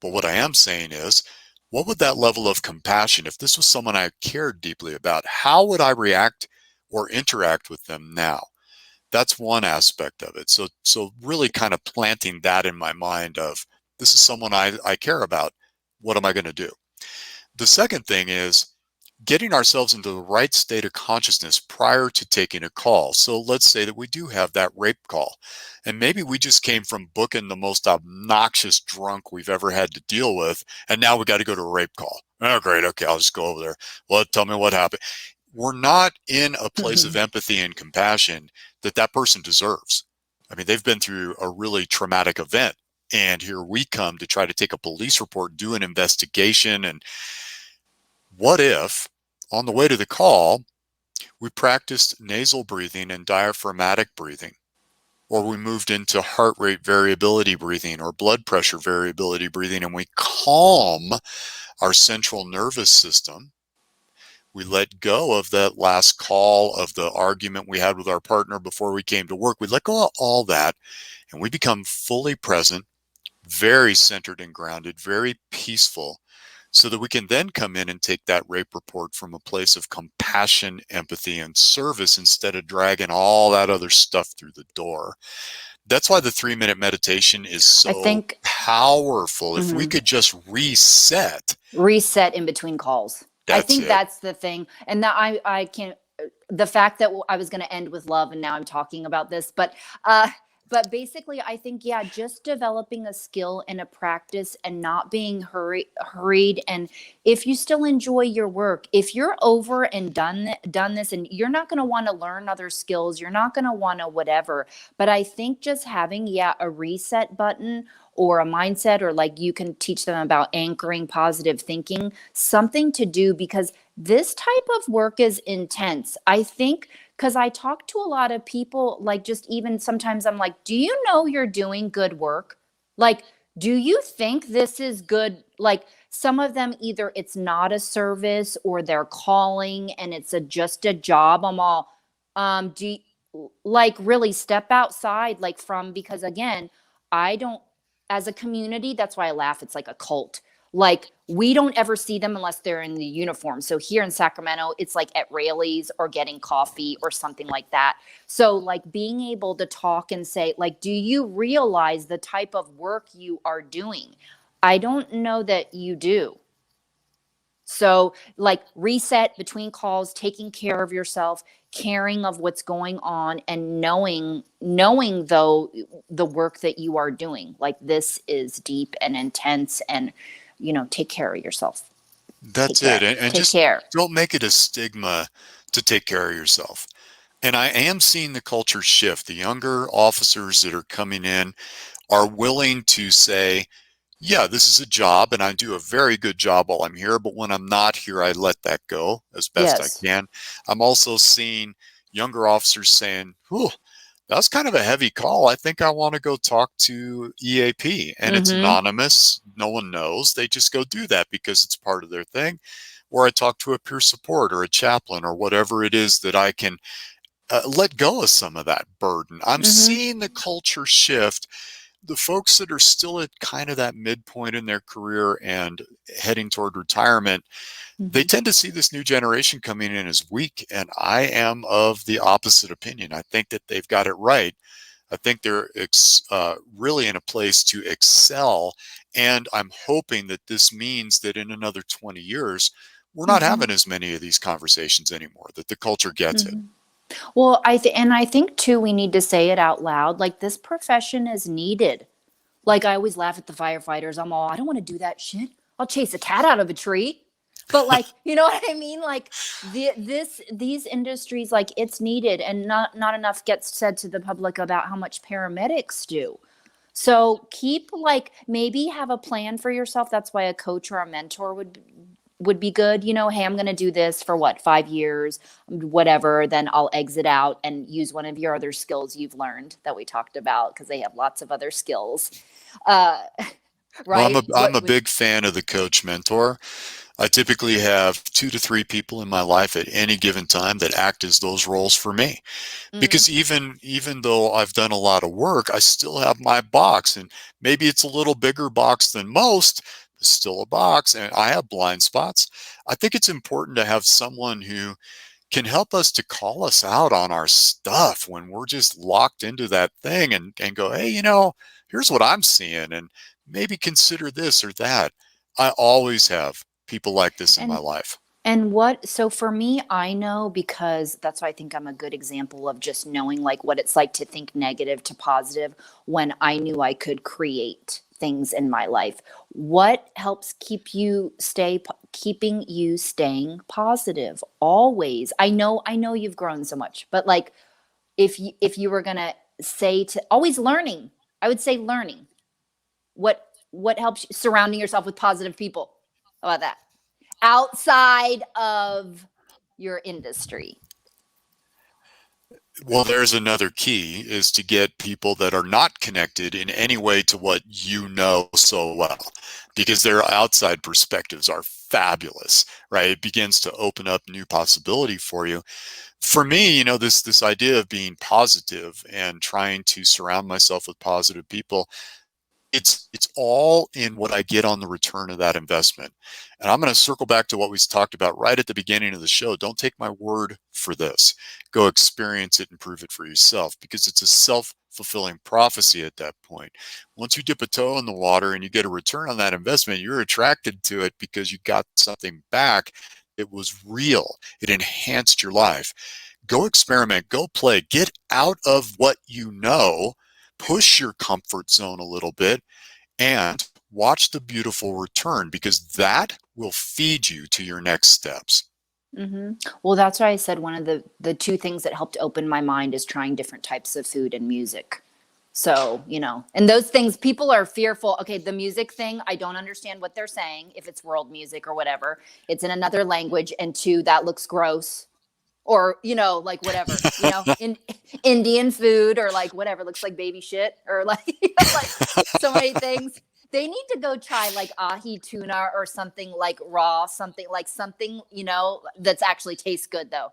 But what I am saying is, what would that level of compassion, if this was someone I cared deeply about, how would I react or interact with them now? That's one aspect of it. So really kind of planting that in my mind of, this is someone I care about. What am I going to do? The second thing is getting ourselves into the right state of consciousness prior to taking a call. So let's say that we do have that rape call, and maybe we just came from booking the most obnoxious drunk we've ever had to deal with, and now we got to go to a rape call. Oh, great. Okay, I'll just go over there. Well, tell me what happened. We're not in a place of empathy and compassion that that person deserves. I mean, they've been through a really traumatic event, and here we come to try to take a police report, do an investigation. And what if on the way to the call, we practiced nasal breathing and diaphragmatic breathing, or we moved into heart rate variability breathing or blood pressure variability breathing, and we calm our central nervous system. We let go of that last call of the argument we had with our partner before we came to work. We let go of all that, and we become fully present, very centered and grounded, very peaceful, so that we can then come in and take that rape report from a place of compassion, empathy, and service instead of dragging all that other stuff through the door. That's why the 3-minute meditation is I so think powerful. If we could just reset, in between calls. I that's think it. that's the thing. And that I can't, the fact that I was going to end with love and now I'm talking about this, but basically I think, yeah, just developing a skill and a practice and not being hurried. And if you still enjoy your work, if you're over and done this, and you're not going to want to learn other skills, you're not going to want to whatever. But I think just having, yeah, a reset button or a mindset, or like you can teach them about anchoring positive thinking, something to do, because this type of work is intense. I think because I talk to a lot of people, like just even sometimes I'm like, do you know you're doing good work? Like, do you think this is good? Like some of them, either it's not a service or they're calling and it's just a job. I'm all, do you, like really step outside, like from, because again, I don't, as a community, that's why I laugh. It's like a cult. Like we don't ever see them unless they're in the uniform. So here in Sacramento, it's like at Raley's or getting coffee or something like that. So like being able to talk and say, like, do you realize the type of work you are doing? I don't know that you do. So like reset between calls, taking care of yourself, caring of what's going on, and knowing though the work that you are doing, like this is deep and intense, and take care of yourself. Take That's it. care. And Take just care. don't make it a stigma to take care of yourself. And I am seeing the culture shift. The younger officers that are coming in are willing to say, yeah, this is a job and I do a very good job while I'm here, but when I'm not here, I let that go as best I Yes. can. I'm also seeing younger officers saying, whew, that's kind of a heavy call. I think I want to go talk to EAP, and it's Mm-hmm. anonymous. No one knows. They just go do that because it's part of their thing. Or I talk to a peer support or a chaplain or whatever it is that I can let go of some of that burden. I'm Mm-hmm. seeing the culture shift. The folks that are still at kind of that midpoint in their career and heading toward retirement, they Mm-hmm. tend to see this new generation coming in as weak. And I am of the opposite opinion. I think that they've got it right. I think they're really in a place to excel. And I'm hoping that this means that in another 20 years, we're not Mm-hmm. having as many of these conversations anymore, that the culture gets it. Mm-hmm. Well, and I think too, we need to say it out loud. Like this profession is needed. Like I always laugh at the firefighters. I'm all, I don't want to do that shit. I'll chase a cat out of a tree. But like, you know what I mean? Like these industries, like it's needed, and not enough gets said to the public about how much paramedics do. So keep, like, maybe have a plan for yourself. That's why a coach or a mentor would be good. Hey, I'm going to do this for what, 5 years, whatever. Then I'll exit out and use one of your other skills you've learned that we talked about, because they have lots of other skills. Uh, Well, right? I'm What a would, big fan of the coach mentor. I typically have 2 to 3 people in my life at any given time that act as those roles for me. Mm-hmm. Because even though I've done a lot of work, I still have my box, and maybe it's a little bigger box than most, but still a box, and I have blind spots. I think it's important to have someone who can help us to call us out on our stuff when we're just locked into that thing and go, hey, here's what I'm seeing, and maybe consider this or that. I always have people like this in my And life. so for me, I know, because that's why I think I'm a good example of just knowing like what it's like to think negative to positive when I knew I could create things in my life. What helps keeping you staying positive always? I know you've grown so much, but like if you were going to say to always learning, I would say learning. What helps you surrounding yourself with positive people? How about that? Outside of your industry. Well, there's another key is to get people that are not connected in any way to what you know so well, because their outside perspectives are fabulous, right? It begins to open up new possibility for you. For me, this idea of being positive and trying to surround myself with positive people, it's all in what I get on the return of that investment. And I'm going to circle back to what we talked about right at the beginning of the show. Don't take my word for this. Go experience it and prove it for yourself, because it's a self-fulfilling prophecy at that point. Once you dip a toe in the water and you get a return on that investment, you're attracted to it because you got something back. It was real. It enhanced your life. Go experiment, go play, get out of what you know, push your comfort zone a little bit, and watch the beautiful return, because that will feed you to your next steps. Mm-hmm. Well, that's why I said one of the two things that helped open my mind is trying different types of food and music. So, and those things, people are fearful. Okay, the music thing, I don't understand what they're saying. If it's world music or whatever, it's in another language. And two, that looks gross. Or, like whatever, in Indian food, or like whatever looks like baby shit, or like, like so many things. They need to go try like ahi tuna or something like raw, something, that's actually tastes good though,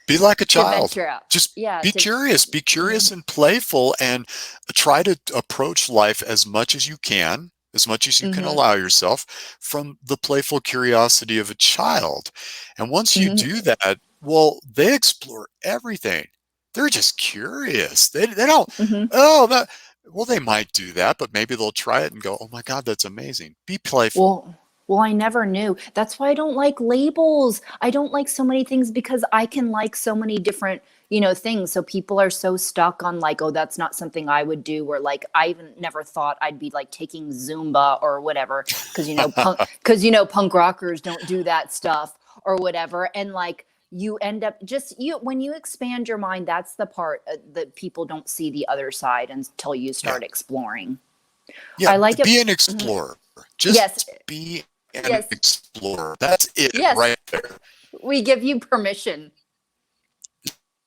Be like a to child. venture out. Just Yeah. be Mhm, curious and playful, and try to approach life as much as you can, as much as you can mhm, allow yourself, from the playful curiosity of a child. And once you mhm, do that, well, they explore everything. They're just curious. They don't, mhm. oh, well, they might do that, but maybe they'll try it and go, oh my God, that's amazing. Be playful. Well, I never knew. That's why I don't like labels. I don't like so many things because I can like so many different, things. So people are so stuck on like, oh, that's not something I would do. Or like, I even never thought I'd be like taking Zumba or whatever. Punk rockers don't do that stuff or whatever. And like, you end up when you expand your mind, that's the part that people don't see the other side until you Yeah. start exploring. Yeah. I like it. Be an Mhm. explorer. Yes. Just be an Yes. explorer. That's it Yes. right there. We give you permission.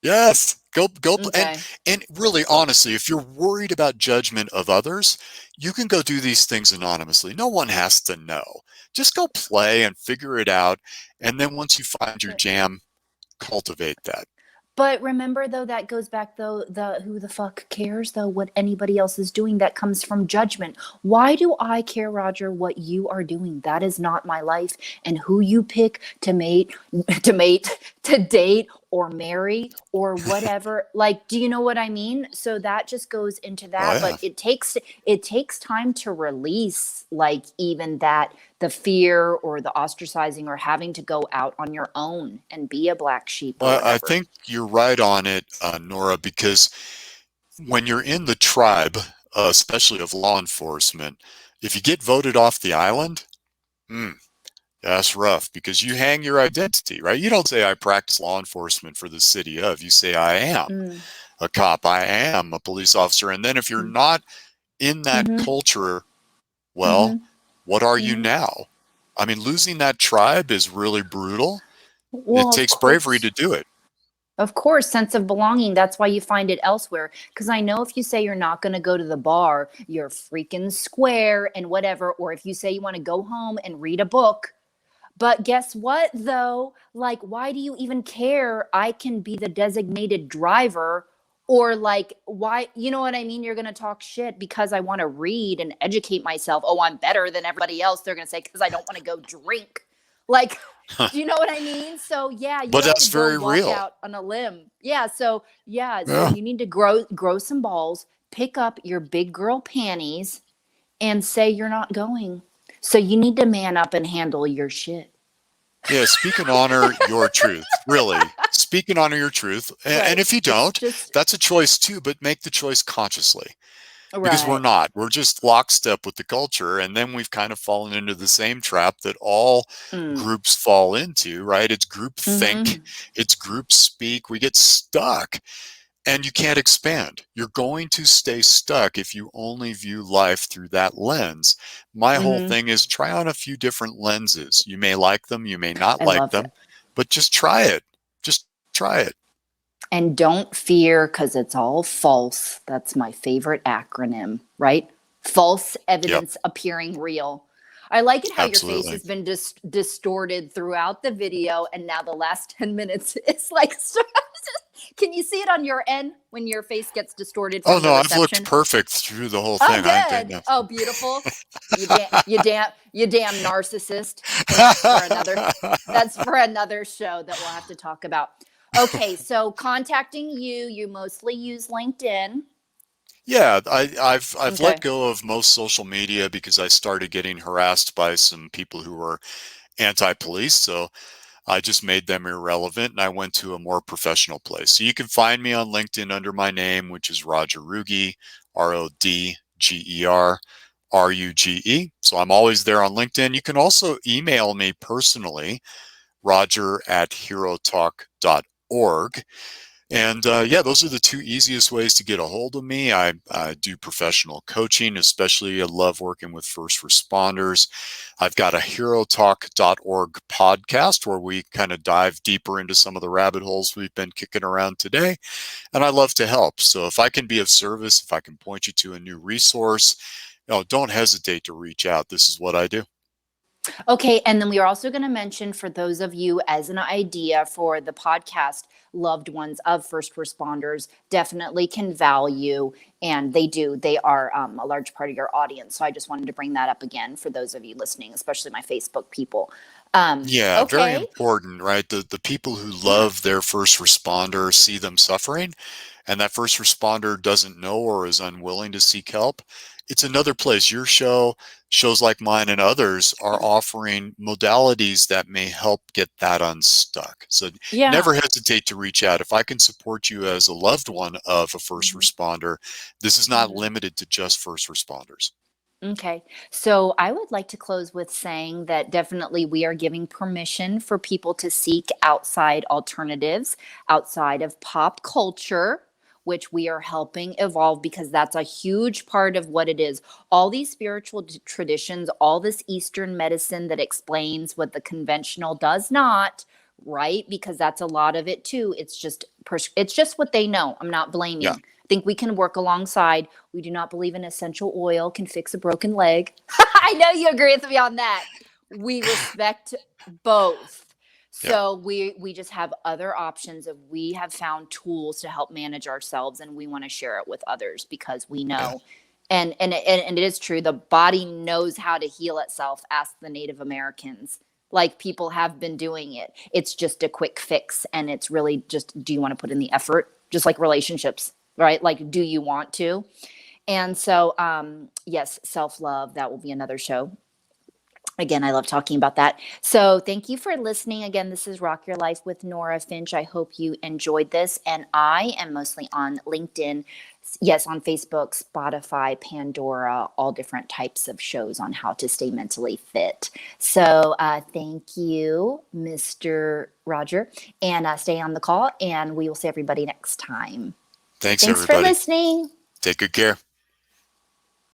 Yes, go, Okay. and really, honestly, if you're worried about judgment of others, you can go do these things anonymously. No one has to know. Just go play and figure it out, and then once you find your jam, cultivate that. But remember though, that goes back though, the who the fuck cares though what anybody else is doing? That comes from judgment. Why do I care, Rodger, what you are doing? That is not my life. And who you pick to mate, to date or marry or whatever. Like, do you know what I mean? So that just goes into Oh that. yeah. But it takes time to release like even that the fear or the ostracizing or having to go out on your own and be a black sheep or Well, I whatever. think you're right on it, Nora, because when you're in the tribe, especially of law enforcement, if you get voted off the island, hmm, that's rough, because you hang your identity, right? You don't say I practice law enforcement for the city of. You say I am Mm, a cop, I am a police officer. And then if you're mm, not in that mhm, culture, well, mhm, what are you mhm. now? I mean, losing that tribe is really brutal. It Well, of takes bravery course. to do it. Of course, sense of belonging. That's why you find it elsewhere. Because I know if you say you're not going to go to the bar, you're freaking square and whatever. Or if you say you want to go home and read a book, But guess what, though? Like, why do you even care? I can be the designated driver. Or, like, why, you know what I mean? You're going to talk shit because I want to read and educate myself. Oh, I'm better than everybody else. They're going to say, because I don't want to go drink. Like, do you know what I mean? So, yeah, you But have to that's go very walk real. out on a limb. Yeah. So, yeah. So Yeah. you need to grow some balls, pick up your big girl panties, and say you're not going. So you need to man up and handle your shit. Yeah, speak and honor your truth. Really, speak and honor your truth. And Right. if you It's don't, just that's a choice too, but make the choice consciously. Because we're right. not. We're just lockstep with the culture. And then we've kind of fallen into the same trap that all Mm. groups fall into, right? It's group think, Mm-hmm. it's group speak. We get stuck and you can't expand. You're going to stay stuck if you only view life through that lens. My whole Mm-hmm. thing is try on a few different lenses. You may like them, you may not I like love them, that. but just try it. Just try it. And don't fear because it's all false. That's my favorite acronym, right? False Yep, evidence appearing real. I like it how your face absolutely. has been distorted throughout the video, and now the last 10 minutes is like, can you see it on your end when your face gets distorted Oh from the no, I've looked reception? perfect through the whole Oh, thing. good. Oh, beautiful. You damn narcissist. And that's for another show that we'll have to talk about. Okay, so contacting you, you mostly use LinkedIn. Yeah, I've let Okay. go of most social media because I started getting harassed by some people who were anti-police. So I just made them irrelevant and I went to a more professional place. So you can find me on LinkedIn under my name, which is Rodger Ruge, RODGERRUGE. So I'm always there on LinkedIn. You can also email me personally, roger@herotalk.org. And yeah, those are the two easiest ways to get a hold of me. I do professional coaching, especially I love working with first responders. I've got a herotalk.org podcast where we kind of dive deeper into some of the rabbit holes we've been kicking around today. And I love to help. So if I can be of service, if I can point you to a new resource, don't hesitate to reach out. This is what I do. Okay, and then we are also going to mention for those of you as an idea for the podcast, loved ones of first responders definitely can value, and they do. They are a large part of your audience. So I just wanted to bring that up again for those of you listening, especially my Facebook people. Yeah, very Okay, important, right? The people who yeah. love their first responder see them suffering, and that first responder doesn't know or is unwilling to seek help. It's another place. Your show, shows like mine, and others are offering modalities that may help get that unstuck. So Yeah. never hesitate to reach out. If I can support you as a loved one of a first Mhm. responder, this is not Mhm. limited to just first responders. Okay. So I would like to close with saying that definitely we are giving permission for people to seek outside alternatives, outside of pop culture, which we are helping evolve because that's a huge part of what it is. All these spiritual traditions, all this Eastern medicine that explains what the conventional does not, right? Because that's a lot of it too. It's just what they know. I'm not Yeah. blaming. I think we can work alongside. We do not believe an essential oil can fix a broken leg. I know you agree with me on that. We respect both. Yeah. So we just have other options of we have found tools to help manage ourselves, and we want to share it with others because we Yeah. know, and it is true, the body knows how to heal itself. Ask the Native Americans. Like, people have been doing it. It's just a quick fix, and it's really just, do you want to put in the effort? Just like relationships, right? Like, do you want to? And so, yes, self love, that will be another show. Again, I love talking about that. So, thank you for listening. Again, this is Rock Your Life with Nora Finch. I hope you enjoyed this. And I am mostly on LinkedIn, yes, on Facebook, Spotify, Pandora, all different types of shows on how to stay mentally fit. So, thank you, Mr. Rodger, and stay on the call. And we will see everybody next time. Thanks, Thanks for everybody. listening. Take good care.